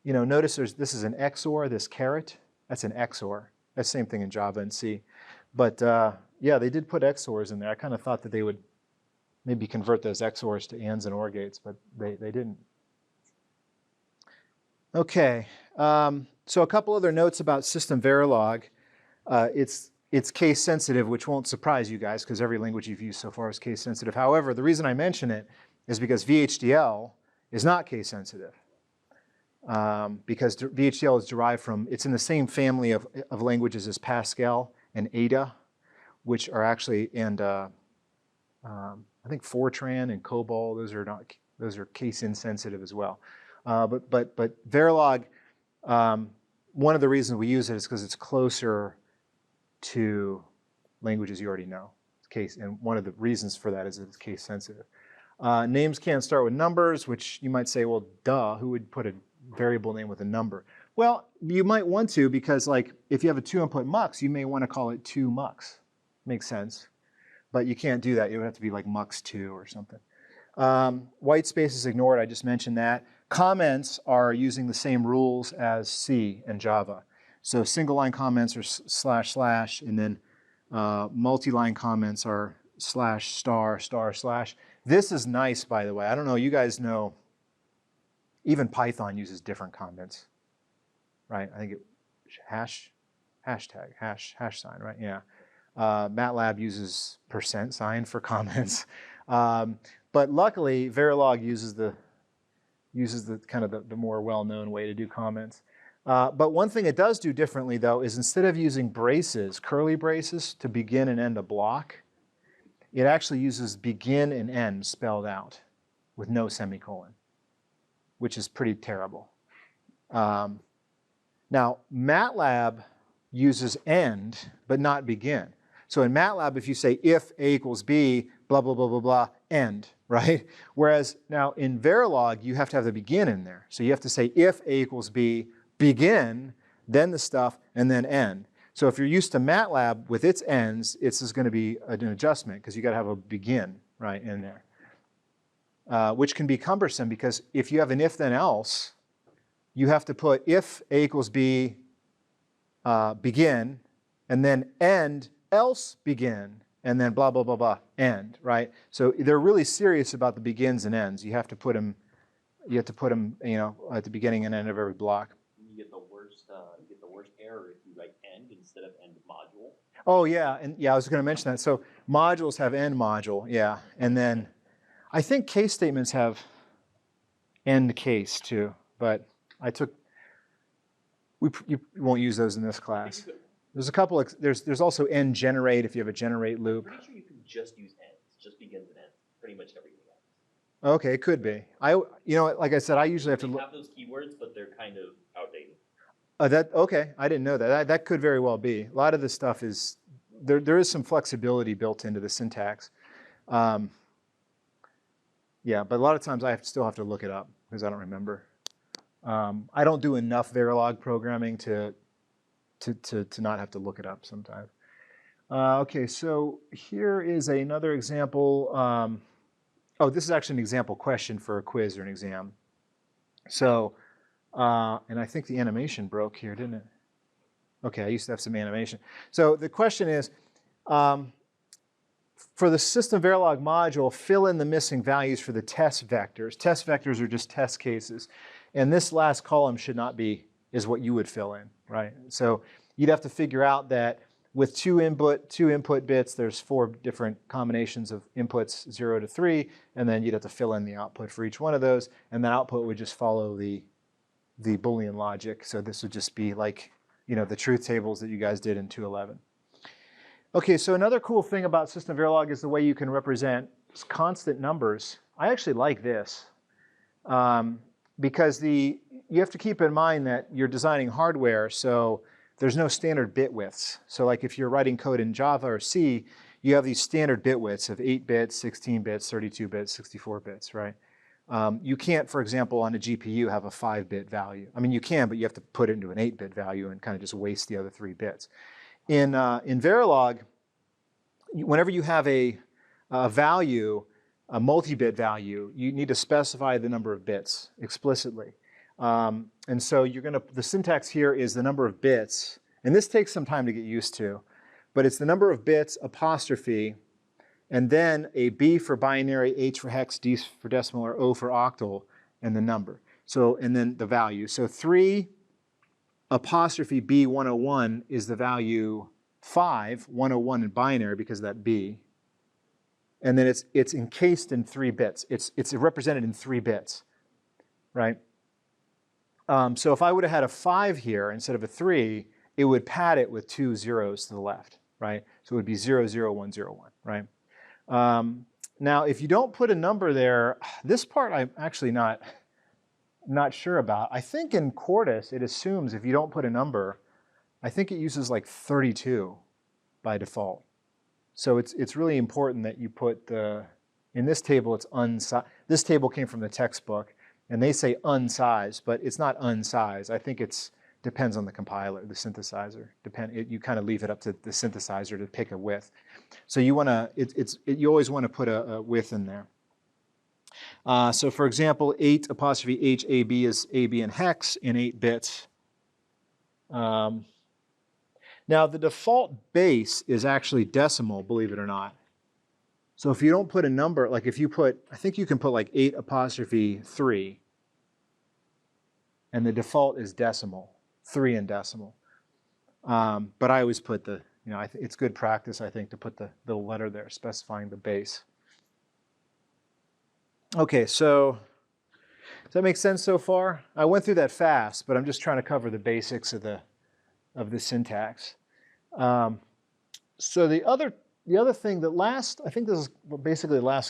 [SPEAKER 1] notice this is an XOR, this caret. That's an XOR. That's the same thing in Java and C. But yeah, they did put XORs in there. I kind of thought that they would maybe convert those XORs to ANDs and OR gates, but they didn't. Okay, so a couple other notes about SystemVerilog. It's case sensitive, which won't surprise you guys because every language you've used so far is case sensitive. However, the reason I mention it is because VHDL is not case sensitive. Because VHDL is derived from, it's in the same family of languages as Pascal and Ada, which are actually, and I think Fortran and COBOL, those are case insensitive as well. But Verilog, one of the reasons we use it is because it's closer to languages you already know. And one of the reasons for that is that it's case sensitive. Names can't start with numbers, which you might say, well, duh, who would put a variable name with a number? Well, you might want to, because like if you have a 2-input mux, you may want to call it 2 mux. Makes sense. But you can't do that. It would have to be like mux2 or something. White space is ignored. I just mentioned that. Comments are using the same rules as C and Java. So single line comments are // and then multi-line comments are /*//. This is nice, by the way. I don't know, you guys know, even Python uses different comments, right? I think hashtag, hash sign, right? Yeah. MATLAB uses %sign for comments. But luckily, Verilog uses the kind of the more well-known way to do comments. But one thing it does do differently, though, is instead of using braces, curly braces, to begin and end a block, it actually uses begin and end spelled out with no semicolon, which is pretty terrible. Now, MATLAB uses end, but not begin. So in MATLAB, if you say if A equals B, blah, blah, blah, blah, blah, end, right? Whereas now in Verilog, you have to have the begin in there. So you have to say if A equals B, begin, then the stuff, and then end. So if you're used to MATLAB with its ends, it's just going to be an adjustment because you got to have a begin right in there, which can be cumbersome because if you have an if then else, you have to put if A equals B, begin, and then end, else begin, and then blah, blah, blah, blah, end, right? So they're really serious about the begins and ends. You have to put them, you know, at the beginning and end of every block.
[SPEAKER 2] You get the worst error if you write end instead of end module.
[SPEAKER 1] Oh yeah, and yeah, I was going to mention that. So modules have end module, yeah, and then I think case statements have end case too, but you won't use those in this class. There's a couple. There's also end generate if you have a generate loop.
[SPEAKER 2] I'm pretty sure you can just use ends, just begins and ends, pretty much everything else.
[SPEAKER 1] Okay, it could be. You know, like I said, I usually have to
[SPEAKER 2] They have those keywords, but they're kind of outdated.
[SPEAKER 1] Okay, I didn't know that. That could very well be. A lot of this stuff is there is some flexibility built into the syntax. Yeah, but a lot of times I still have to look it up because I don't remember. I don't do enough Verilog programming to not have to look it up sometimes. Okay, so here is another example. Oh, this is actually an example question for a quiz or an exam. So, and I think the animation broke here, didn't it? Okay, I used to have some animation. So the question is, for the SystemVerilog module, fill in the missing values for the test vectors. Test vectors are just test cases. And this last column should not be, is what you would fill in, right? So you'd have to figure out that with two input bits, there's 4 different combinations of inputs, 0 to 3, and then you'd have to fill in the output for each one of those, and that output would just follow the Boolean logic. So this would just be like, you know, the truth tables that you guys did in 211. Okay, so another cool thing about SystemVerilog is the way you can represent constant numbers. I actually like this. Because you have to keep in mind that you're designing hardware, so there's no standard bit widths. So like if you're writing code in Java or C, you have these standard bit widths of 8 bits, 16 bits, 32 bits, 64 bits, right? You can't, for example, on a GPU have a 5-bit value. I mean, you can, but you have to put it into an 8-bit value and kind of just waste the other 3 bits. In Verilog, whenever you have a value, a multi-bit value, you need to specify the number of bits explicitly. And so the syntax here is the number of bits, and this takes some time to get used to, but it's the number of bits, apostrophe, and then a B for binary, H for hex, D for decimal, or O for octal, and the number. So, and then the value. So 3 apostrophe B 101 is the value 5, 101 in binary because of that B. And then it's encased in 3 bits. It's represented in 3 bits, right? So if I would have had a 5 here instead of a 3, it would pad it with 2 zeros to the left, right? So it would be 0, 0, 1, 0, 1, right? Now, if you don't put a number there, this part I'm actually not sure about. I think in Quartus, it assumes if you don't put a number, I think it uses like 32 by default. So it's really important that you put in this table, it's unsized. This table came from the textbook, and they say unsized, but it's not unsized. I think it depends on the compiler, the synthesizer. You kind of leave it up to the synthesizer to pick a width. So you always want to put a width in there. So for example, 8 apostrophe H A B is AB in hex in 8 bits. Now the default base is actually decimal, believe it or not. So if you don't put a number, like if you put, I think you can put like 8 apostrophe 3, and the default is decimal, 3 in decimal. But I always put it's good practice, I think, to put the little letter there specifying the base. Okay, so does that make sense so far? I went through that fast, but I'm just trying to cover the basics of the syntax. So the other thing, I think this is basically the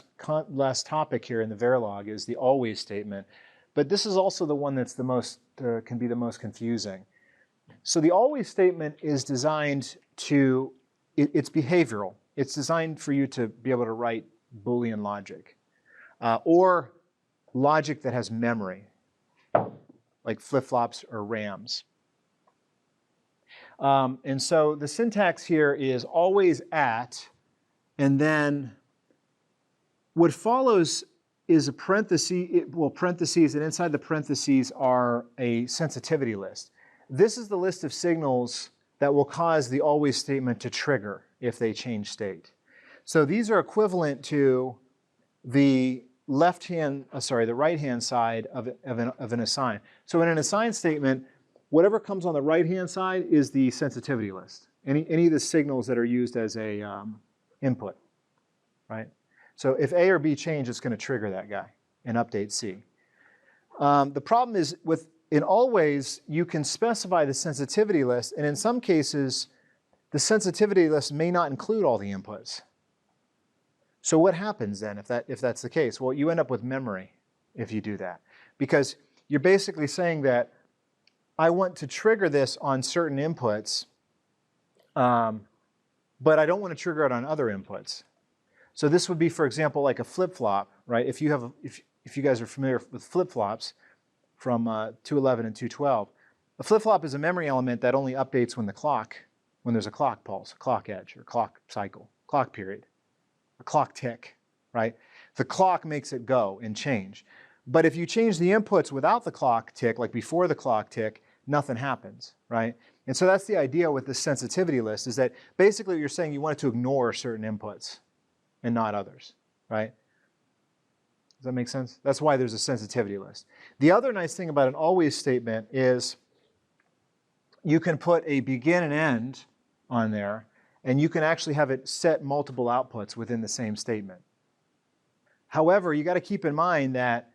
[SPEAKER 1] last topic here in the Verilog is the always statement, but this is also the one that's the most can be the most confusing. So the always statement is designed to it's behavioral. It's designed for you to be able to write Boolean logic or logic that has memory, like flip-flops or RAMs. And so the syntax here is always at, and then what follows is a parentheses, and inside the parentheses are a sensitivity list. This is the list of signals that will cause the always statement to trigger if they change state. So these are equivalent to the the right-hand side of an assign. So in an assign statement, whatever comes on the right-hand side is the sensitivity list. Any of the signals that are used as a input, right? So if A or B change, it's going to trigger that guy and update C. The problem is in always, you can specify the sensitivity list, and in some cases, the sensitivity list may not include all the inputs. So what happens then if that's the case? Well, you end up with memory if you do that. Because you're basically saying that I want to trigger this on certain inputs, but I don't want to trigger it on other inputs. So this would be, for example, like a flip-flop, right? If you guys are familiar with flip-flops from 211 and 212, a flip-flop is a memory element that only updates when there's a clock pulse, a clock edge, or clock cycle, clock period, a clock tick, right? The clock makes it go and change. But if you change the inputs without the clock tick, like before the clock tick, nothing happens, right? And so that's the idea with this sensitivity list, is that basically you're saying you want it to ignore certain inputs and not others, right? Does that make sense? That's why there's a sensitivity list. The other nice thing about an always statement is you can put a begin and end on there, and you can actually have it set multiple outputs within the same statement. However, you got to keep in mind that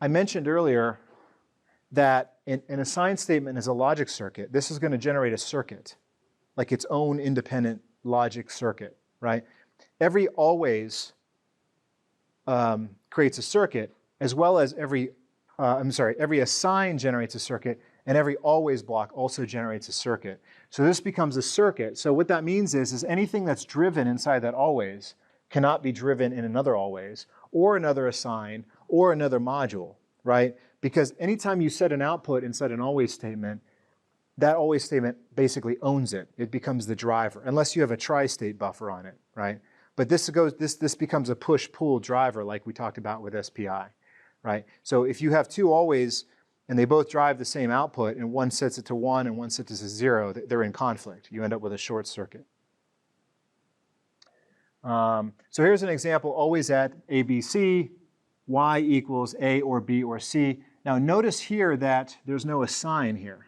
[SPEAKER 1] I mentioned earlier that an assign statement is a logic circuit. This is going to generate a circuit, like its own independent logic circuit, right? Every always creates a circuit, as well as every assign generates a circuit, and every always block also generates a circuit. So this becomes a circuit. So what that means is anything that's driven inside that always cannot be driven in another always, or another assign, or another module, right? Because anytime you set an output inside an always statement, that always statement basically owns it. It becomes the driver, unless you have a tri-state buffer on it, right? But this becomes a push-pull driver like we talked about with SPI, right? So if you have two always and they both drive the same output and one sets it to 1 and one sets it to 0, they're in conflict. You end up with a short circuit. So here's an example, always at ABC, Y equals A or B or C. Now notice here that there's no assign here.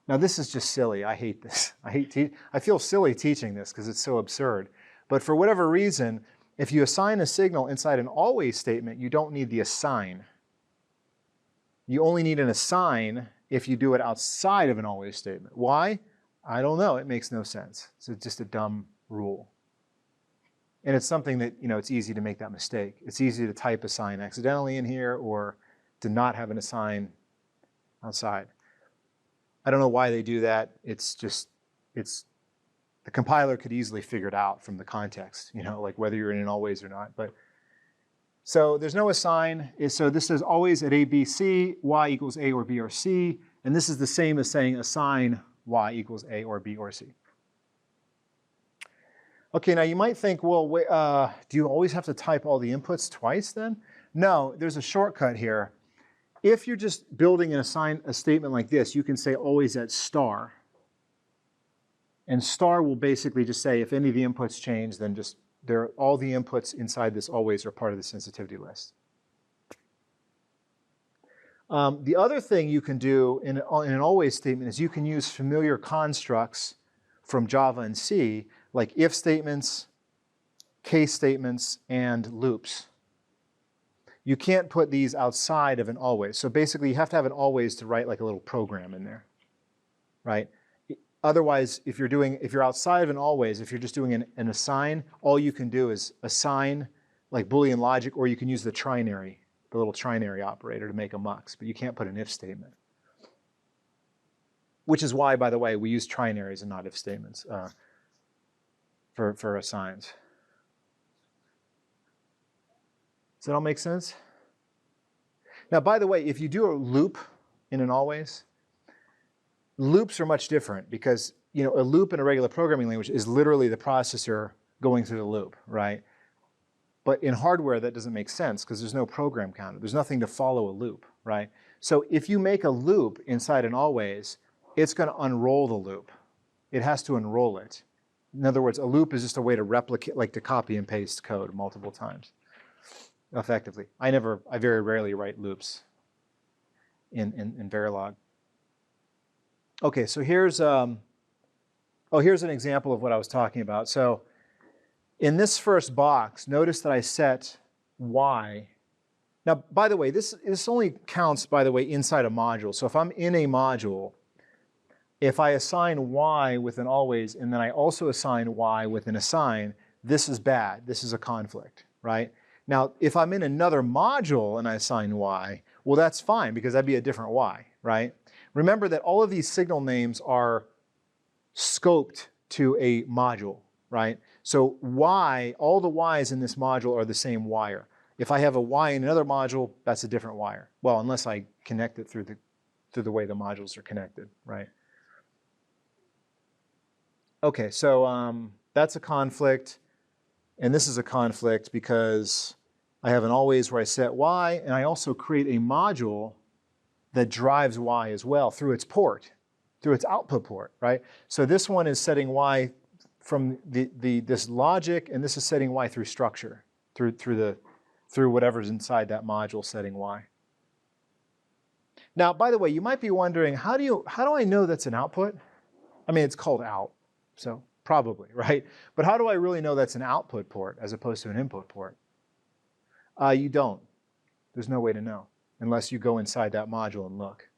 [SPEAKER 1] Now this is just silly. I hate this. I feel silly teaching this because it's so absurd. But for whatever reason, if you assign a signal inside an always statement, you don't need the assign. You only need an assign if you do it outside of an always statement. Why? I don't know. It makes no sense. It's just a dumb rule. And it's something that, it's easy to make that mistake. It's easy to type assign accidentally in here or to not have an assign outside. I don't know why they do that. The compiler could easily figure it out from the context, like whether you're in an always or not. But so there's no assign. So this is always at ABC, Y equals A or B or C. And this is the same as saying assign Y equals A or B or C. Okay, now you might think, well, do you always have to type all the inputs twice then? No, there's a shortcut here. If you're just building a statement like this, you can say always at star. And star will basically just say if any of the inputs change, then just all the inputs inside this always are part of the sensitivity list. The other thing you can do in an always statement is you can use familiar constructs from Java and C, like if statements, case statements, and loops. You can't put these outside of an always. So basically you have to have an always to write like a little program in there, right? Otherwise, if you're outside of an always, if you're just doing an assign, all you can do is assign like Boolean logic, or you can use the trinary, the little trinary operator to make a mux, but you can't put an if statement. Which is why, by the way, we use trinaries and not if statements for assigns. Does that all make sense? Now, by the way, if you do a loop in an always, loops are much different because a loop in a regular programming language is literally the processor going through the loop, right? But in hardware, that doesn't make sense because there's no program counter. There's nothing to follow a loop, right? So if you make a loop inside an always, it's going to unroll the loop. it has to enroll it. In other words, a loop is just a way to replicate, like to copy and paste code multiple times effectively. I very rarely write loops in Verilog. Okay, so here's an example of what I was talking about. So in this first box, notice that I set y. Now, by the way, this only counts, by the way, inside a module. So if I'm in a module, if I assign y with an always, and then I also assign y with an assign, this is bad. This is a conflict, right? Now, if I'm in another module and I assign y, well, that's fine because that'd be a different y, right? Remember that all of these signal names are scoped to a module, right? So y, all the y's in this module are the same wire. If I have a y in another module, that's a different wire. Well, unless I connect it through the way the modules are connected, right? Okay, so that's a conflict, and this is a conflict because I have an always where I set y, and I also create a module that drives y as well through its port, through its output port, right? So this one is setting y from this logic, and this is setting y through structure, through whatever's inside that module setting y. Now, by the way, you might be wondering, how do I know that's an output? I mean, it's called out, so probably, right? But how do I really know that's an output port as opposed to an input port? You don't. There's no way to know unless you go inside that module and look.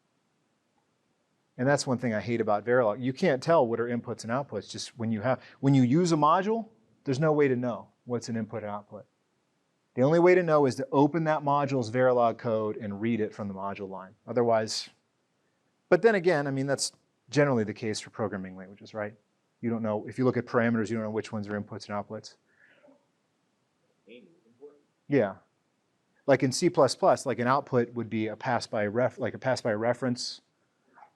[SPEAKER 1] And that's one thing I hate about Verilog. You can't tell what are inputs and outputs. Just when you use a module, there's no way to know what's an input and output. The only way to know is to open that module's Verilog code and read it from the module line. Otherwise, but then again, I mean, that's generally the case for programming languages, right? You don't know, if you look at parameters, you don't know which ones are inputs and outputs. Yeah. Like in C++, like an output would be a pass by reference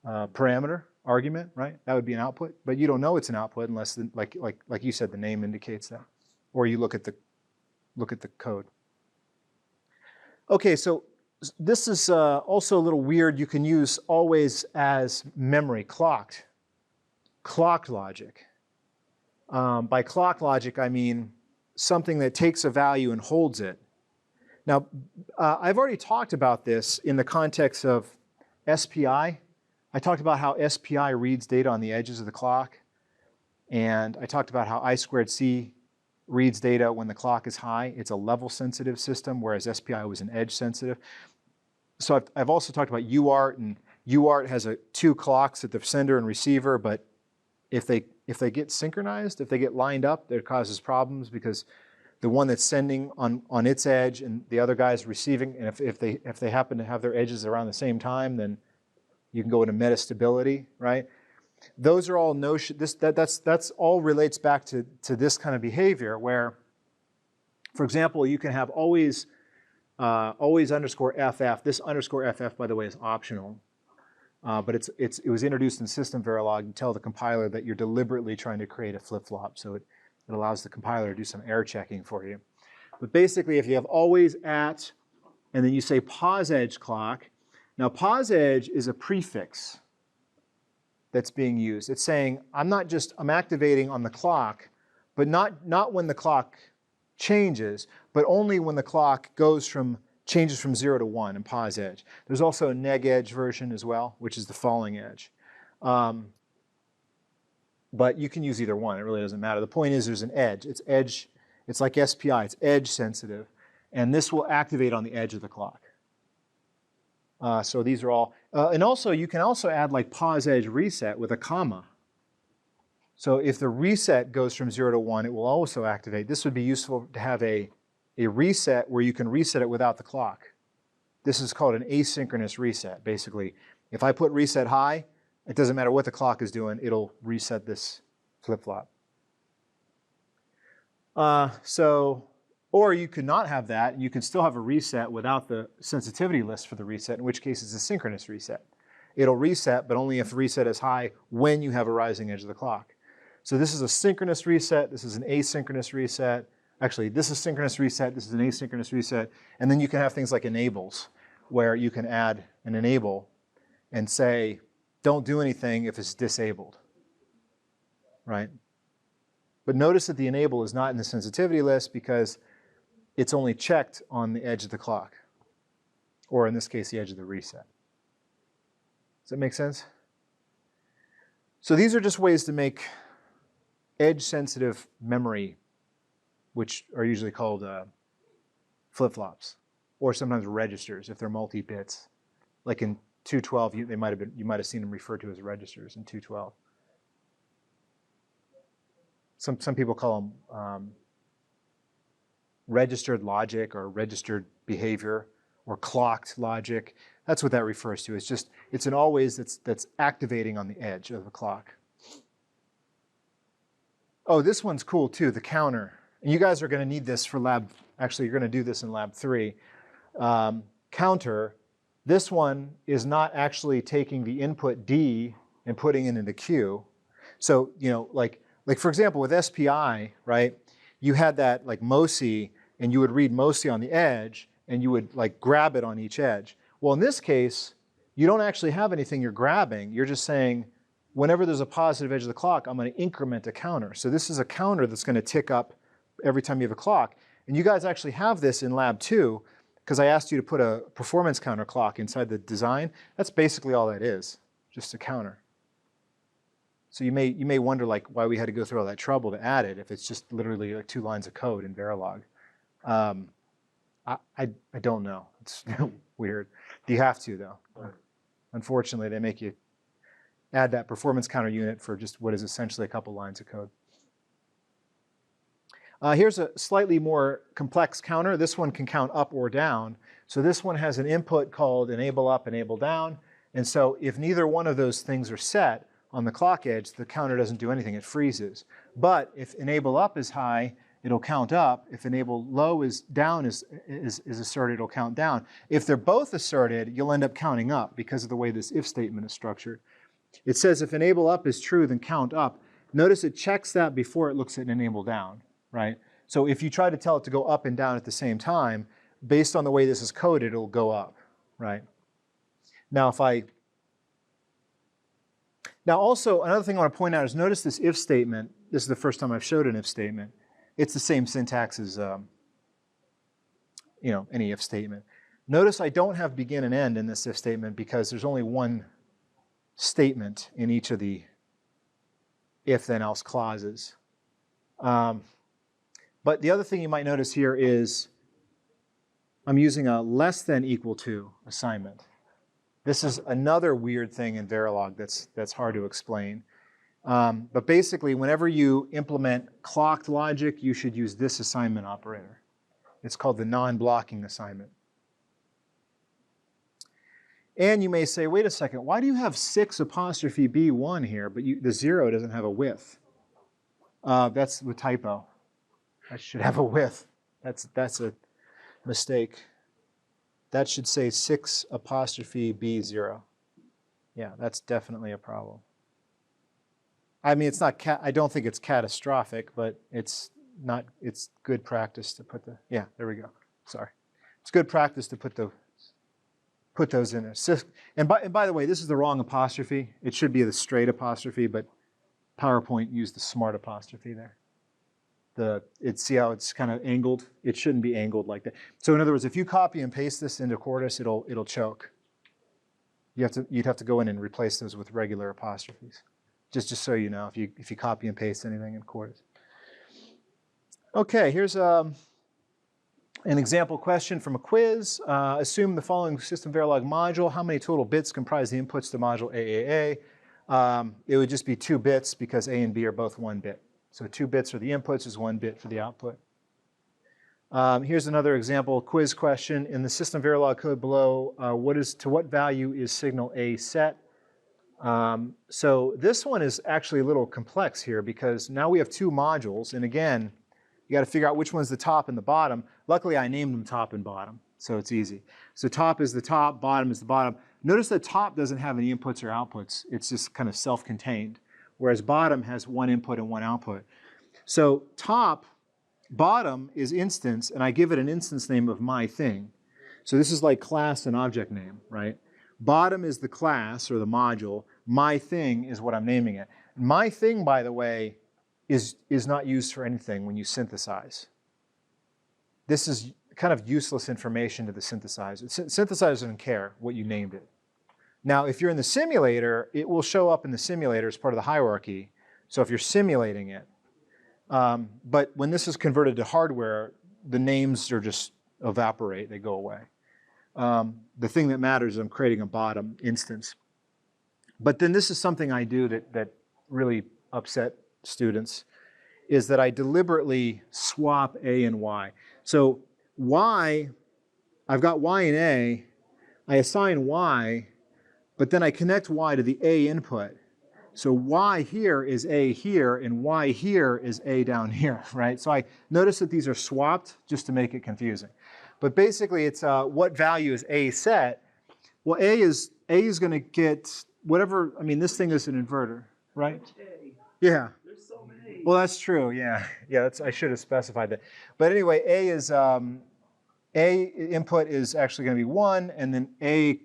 [SPEAKER 1] parameter argument, right? That would be an output, but you don't know it's an output unless, like you said, the name indicates that, or you look at the code. Okay, so this is also a little weird. You can use always as memory, clocked logic. By clock logic, I mean something that takes a value and holds it. Now, I've already talked about this in the context of SPI. I talked about how SPI reads data on the edges of the clock, and I talked about how I²C reads data when the clock is high. It's a level-sensitive system, whereas SPI was an edge-sensitive. So I've also talked about UART, and UART has two clocks at the sender and receiver, but if they get synchronized, if they get lined up, it causes problems because the one that's sending on its edge and the other guy's receiving, and if they happen to have their edges around the same time, then you can go into metastability, right? Those are all notions. That's all relates back to this kind of behavior where, for example, you can have always underscore FF. This underscore FF, by the way, is optional, but it was introduced in SystemVerilog to tell the compiler that you're deliberately trying to create a flip-flop, so it allows the compiler to do some error checking for you. But basically, if you have always at, and then you say pause edge clock. Now, pause edge is a prefix that's being used. It's saying I'm activating on the clock, but not when the clock changes, but only when the clock changes from 0 to 1 in pause edge. There's also a neg edge version as well, which is the falling edge. But you can use either one. It really doesn't matter. The point is there's an edge. It's edge. It's like SPI. It's edge sensitive, and this will activate on the edge of the clock. So these are all, and also you can also add like pause edge reset with a comma. So if the reset goes from 0 to 1, it will also activate. This would be useful to have a reset where you can reset it without the clock. This is called an asynchronous reset. Basically, if I put reset high, it doesn't matter what the clock is doing, it'll reset this flip-flop. Or you could not have that, and you can still have a reset without the sensitivity list for the reset, in which case it's a synchronous reset. It'll reset, but only if the reset is high when you have a rising edge of the clock. So this is a synchronous reset, this is an asynchronous reset. Actually, this is synchronous reset, this is an asynchronous reset. And then you can have things like enables, where you can add an enable and say, don't do anything if it's disabled. right? But notice that the enable is not in the sensitivity list because it's only checked on the edge of the clock, or in this case, the edge of the reset. Does that make sense? So these are just ways to make edge-sensitive memory, which are usually called flip-flops, or sometimes registers if they're multi-bits. Like in 212, you might have seen them referred to as registers in 212. Some people call them registered logic or registered behavior or clocked logic. That's what that refers to. It's an always that's activating on the edge of the clock. Oh, this one's cool too, the counter. And you guys are going to need this for lab. Actually, you're going to do this in lab 3. Counter. This one is not actually taking the input D and putting it into Q. So, you know, like for example, with SPI, right, you had that like MOSI, and you would read MOSI on the edge, and you would like grab it on each edge. Well, in this case, you don't actually have anything you're grabbing. You're just saying, whenever there's a positive edge of the clock, I'm going to increment a counter. So this is a counter that's going to tick up every time you have a clock. And you guys actually have this in lab 2, because I asked you to put a performance counter clock inside the design. That's basically all that is, just a counter. So you may wonder like why we had to go through all that trouble to add it if it's just literally like 2 lines of code in Verilog. I don't know. It's weird. You have to though. Right. Unfortunately, they make you add that performance counter unit for just what is essentially a couple lines of code. Here's a slightly more complex counter. This one can count up or down. So this one has an input called enable up, enable down. And so if neither one of those things are set on the clock edge, the counter doesn't do anything, it freezes. But if enable up is high, it'll count up. If enable low is down is asserted, it'll count down. If they're both asserted, you'll end up counting up because of the way this if statement is structured. It says if enable up is true, then count up. Notice it checks that before it looks at enable down, right? So if you try to tell it to go up and down at the same time, based on the way this is coded, it'll go up, right? Now also another thing I want to point out is notice this if statement. This is the first time I've showed an if statement. It's the same syntax as any if statement. Notice I don't have begin and end in this if statement because there's only one statement in each of the if then else clauses. But the other thing you might notice here is I'm using a less than equal to assignment. This is another weird thing in Verilog that's hard to explain. But basically, whenever you implement clocked logic, you should use this assignment operator. It's called the non-blocking assignment. And you may say, wait a second, why do you have 6'B1 here, but the 0 doesn't have a width? That's the typo. I should have a width. That's a mistake. That should say 6'B0. Yeah, that's definitely a problem. I mean, it's not. I don't think it's catastrophic, but it's not. It's good practice to put the. Yeah, there we go. Sorry, it's good practice to put those in there. And by the way, this is the wrong apostrophe. It should be the straight apostrophe, but PowerPoint used the smart apostrophe there. See how it's kind of angled? It shouldn't be angled like that. So in other words, if you copy and paste this into Quartus, it'll choke. You'd have to go in and replace those with regular apostrophes. Just so you know, if you copy and paste anything in Quartus. Okay, here's an example question from a quiz. Assume the following SystemVerilog module. How many total bits comprise the inputs to module AAA? It would just be 2 bits because A and B are both 1 bit. So 2 bits are the inputs, is 1 bit for the output. Here's another example quiz question. In the SystemVerilog code below, to what value is signal A set? So this one is actually a little complex here because now we have 2 modules, and again, you got to figure out which one's the top and the bottom. Luckily, I named them top and bottom, so it's easy. So top is the top, bottom is the bottom. Notice that top doesn't have any inputs or outputs. It's just kind of self-contained, whereas bottom has 1 input and 1 output. So bottom is instance, and I give it an instance name of my thing. So this is like class and object name, right? Bottom is the class or the module. My thing is what I'm naming it. My thing, by the way, is not used for anything when you synthesize. This is kind of useless information to the synthesizer. Synthesizer doesn't care what you named it. Now, if you're in the simulator, it will show up in the simulator as part of the hierarchy. So if you're simulating it. But when this is converted to hardware, the names are just evaporate. They go away. The thing that matters is I'm creating a bottom instance. But then this is something I do that really upset students, is that I deliberately swap A and Y. So Y, I've got Y and A, I assign Y, but then I connect Y to the A input. So Y here is A here, and Y here is A down here, right? So I notice that these are swapped just to make it confusing. But basically it's what value is A set? Well, A is going to get whatever, I mean, this thing is an inverter, right? Yeah.
[SPEAKER 3] There's so many.
[SPEAKER 1] Well, that's true, yeah. Yeah, I should have specified that. But anyway, A input is actually going to be 1, and then A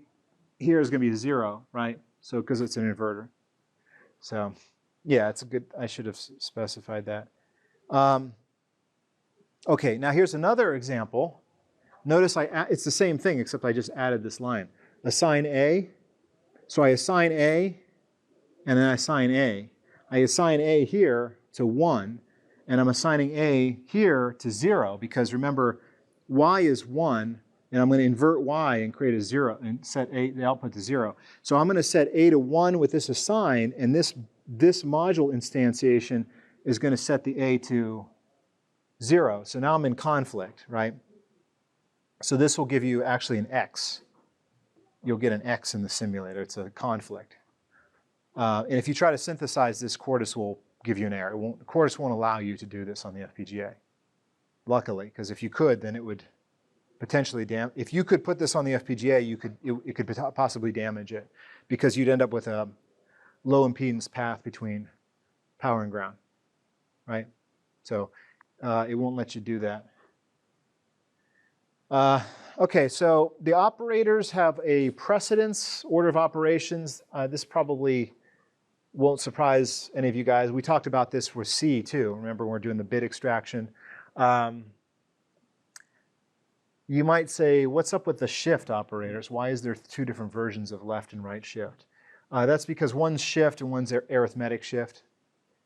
[SPEAKER 1] here is going to be 0, right? So, because it's an inverter. So, yeah, it's a good, I should have specified that. Okay, now here's another example. Notice it's the same thing, except I just added this line. Assign A. So I assign A, and then I assign A. I assign A here to 1, and I'm assigning A here to 0, because remember, Y is 1, and I'm going to invert Y and create a 0 and set the output to 0. So I'm going to set A to 1 with this assign, and this module instantiation is going to set the A to 0. So now I'm in conflict, right? So this will give you actually an X. You'll get an X in the simulator. It's a conflict. And if you try to synthesize this, Quartus will give you an error. Quartus won't allow you to do this on the FPGA. Luckily, because if you could, then it would potentially if you could put this on the FPGA, it could possibly damage it, because you'd end up with a low impedance path between power and ground, right? So it won't let you do that. Okay, so the operators have a precedence order of operations. This probably won't surprise any of you guys. We talked about this with C too. Remember, when we're doing the bit extraction. You might say, what's up with the shift operators? Why is there 2 different versions of left and right shift? That's because one's shift and one's arithmetic shift.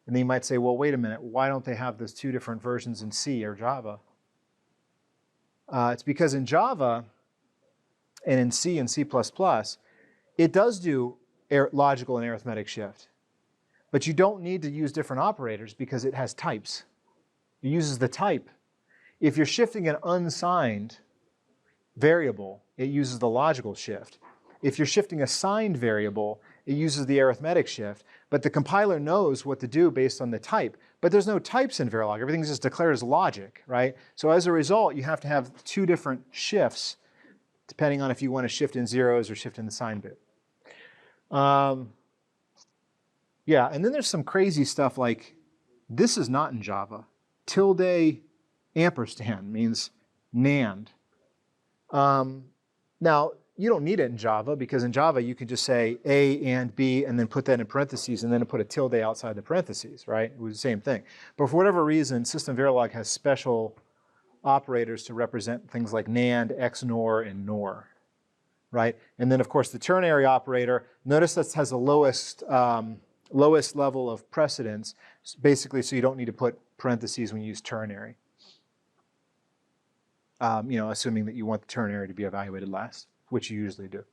[SPEAKER 1] And then you might say, well, wait a minute, why don't they have those 2 different versions in C or Java? It's because in Java and in C and C++, it does do logical and arithmetic shift. But you don't need to use different operators because it has types. It uses the type. If you're shifting an unsigned variable, it uses the logical shift. If you're shifting a signed variable, it uses the arithmetic shift. But the compiler knows what to do based on the type. But there's no types in Verilog. Everything's just declared as logic, right? So as a result, you have to have 2 different shifts, depending on if you want to shift in zeros or shift in the sign bit. Yeah, and then there's some crazy stuff like, this is not in Java. Tilde ampersand means NAND. Now, you don't need it in Java, because in Java you can just say A and B and then put that in parentheses and then put a tilde outside the parentheses, right? It was the same thing. But for whatever reason, SystemVerilog has special operators to represent things like NAND, XNOR, and NOR, right? And then, of course, the ternary operator, notice that has the lowest level of precedence, basically so you don't need to put parentheses when you use ternary. Assuming that you want the ternary to be evaluated last, which you usually do.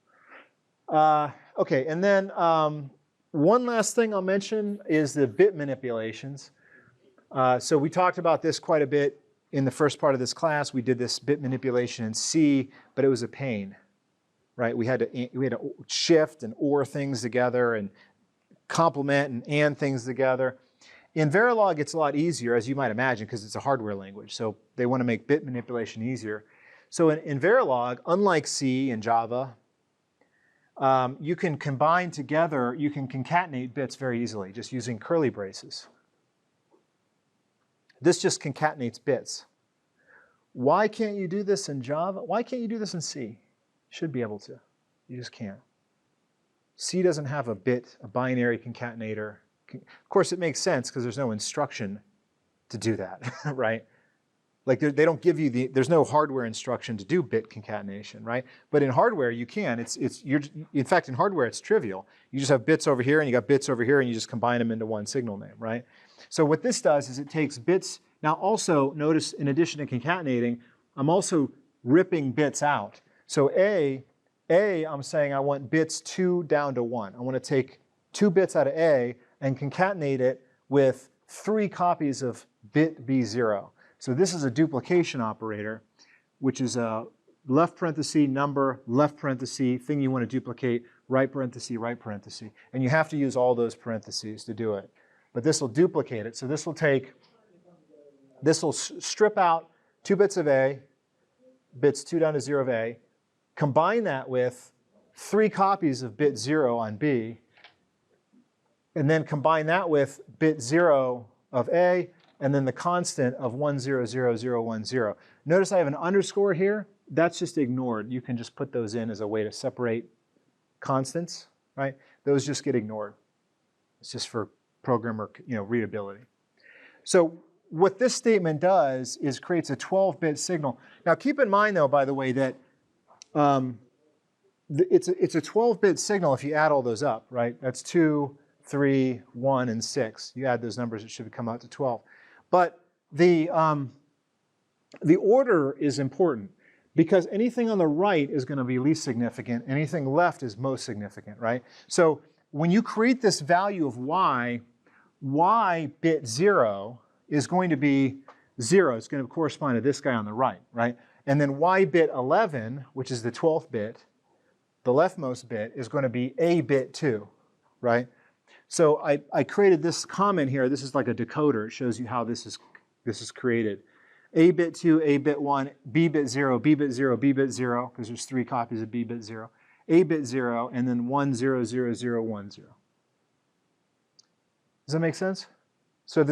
[SPEAKER 1] Okay, and then one last thing I'll mention is the bit manipulations. So we talked about this quite a bit in the first part of this class. We did this bit manipulation in C, but it was a pain, right? We had to shift and OR things together and complement and things together. In Verilog, it's a lot easier, as you might imagine, because it's a hardware language. So they want to make bit manipulation easier. So in Verilog, unlike C and Java, you can combine together, you can concatenate bits very easily, just using curly braces. This just concatenates bits. Why can't you do this in Java? Why can't you do this in C? You should be able to. You just can't. C doesn't have a binary concatenator Of course, it makes sense because there's no instruction to do that, right? Like they don't give you there's no hardware instruction to do bit concatenation, right? But in hardware, you can. In fact, in hardware, it's trivial. You just have bits over here and you got bits over here and you just combine them into one signal name, right? So what this does is it takes bits. Now also, notice in addition to concatenating, I'm also ripping bits out. So I'm saying I want bits 2 down to 1. I want to take 2 bits out of A and concatenate it with 3 copies of bit B0. So this is a duplication operator, which is a left parenthesis, number, left parenthesis, thing you want to duplicate, right parenthesis, right parenthesis. And you have to use all those parentheses to do it. But this will duplicate it. So this will strip out 2 bits of A, bits 2 down to 0 of A, combine that with 3 copies of bit 0 on B, and then combine that with bit 0 of A, and then the constant of 100010. Notice I have an underscore here. That's just ignored. You can just put those in as a way to separate constants, right? Those just get ignored. It's just for programmer, readability. So what this statement does is creates a 12-bit signal. Now keep in mind, though, by the way, that it's a 12-bit signal if you add all those up, right? That's 2, 3, 1, and 6. You add those numbers, it should come out to 12. But the order is important because anything on the right is going to be least significant. Anything left is most significant, right? So when you create this value of y bit 0 is going to be 0. It's going to correspond to this guy on the right, right? And then y bit 11, which is the 12th bit, the leftmost bit, is going to be a bit 2, right? So I created this comment here. This is like a decoder. It shows you how this is created. A bit 2, A bit 1, B bit 0, B bit 0, B bit 0, because there's 3 copies of B bit 0, A bit 0, and then 1, 0, 0, 0, 1, 0. Does that make sense? So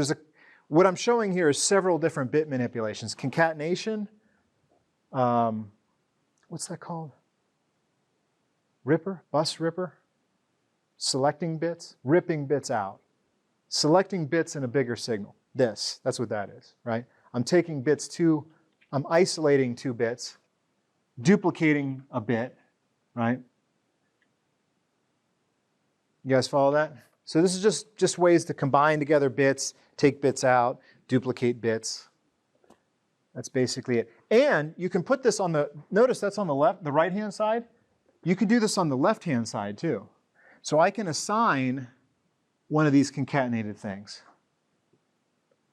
[SPEAKER 1] what I'm showing here is several different bit manipulations. Concatenation, what's that called? Ripper, bus ripper? Selecting bits, ripping bits out. Selecting bits in a bigger signal. That's what that is, right? I'm taking bits I'm isolating 2 bits, duplicating a bit, right? You guys follow that? So this is just ways to combine together bits, take bits out, duplicate bits. That's basically it. And you can put this notice that's on the right-hand side. You can do this on the left-hand side too. So I can assign one of these concatenated things.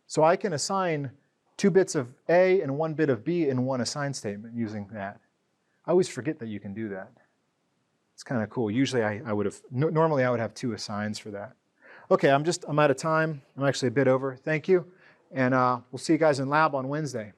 [SPEAKER 1] So I can assign 2 bits of A and 1 bit of B in one assign statement using that. I always forget that you can do that. It's kind of cool. Usually normally I would have 2 assigns for that. Okay, I'm out of time. I'm actually a bit over. Thank you. And we'll see you guys in lab on Wednesday.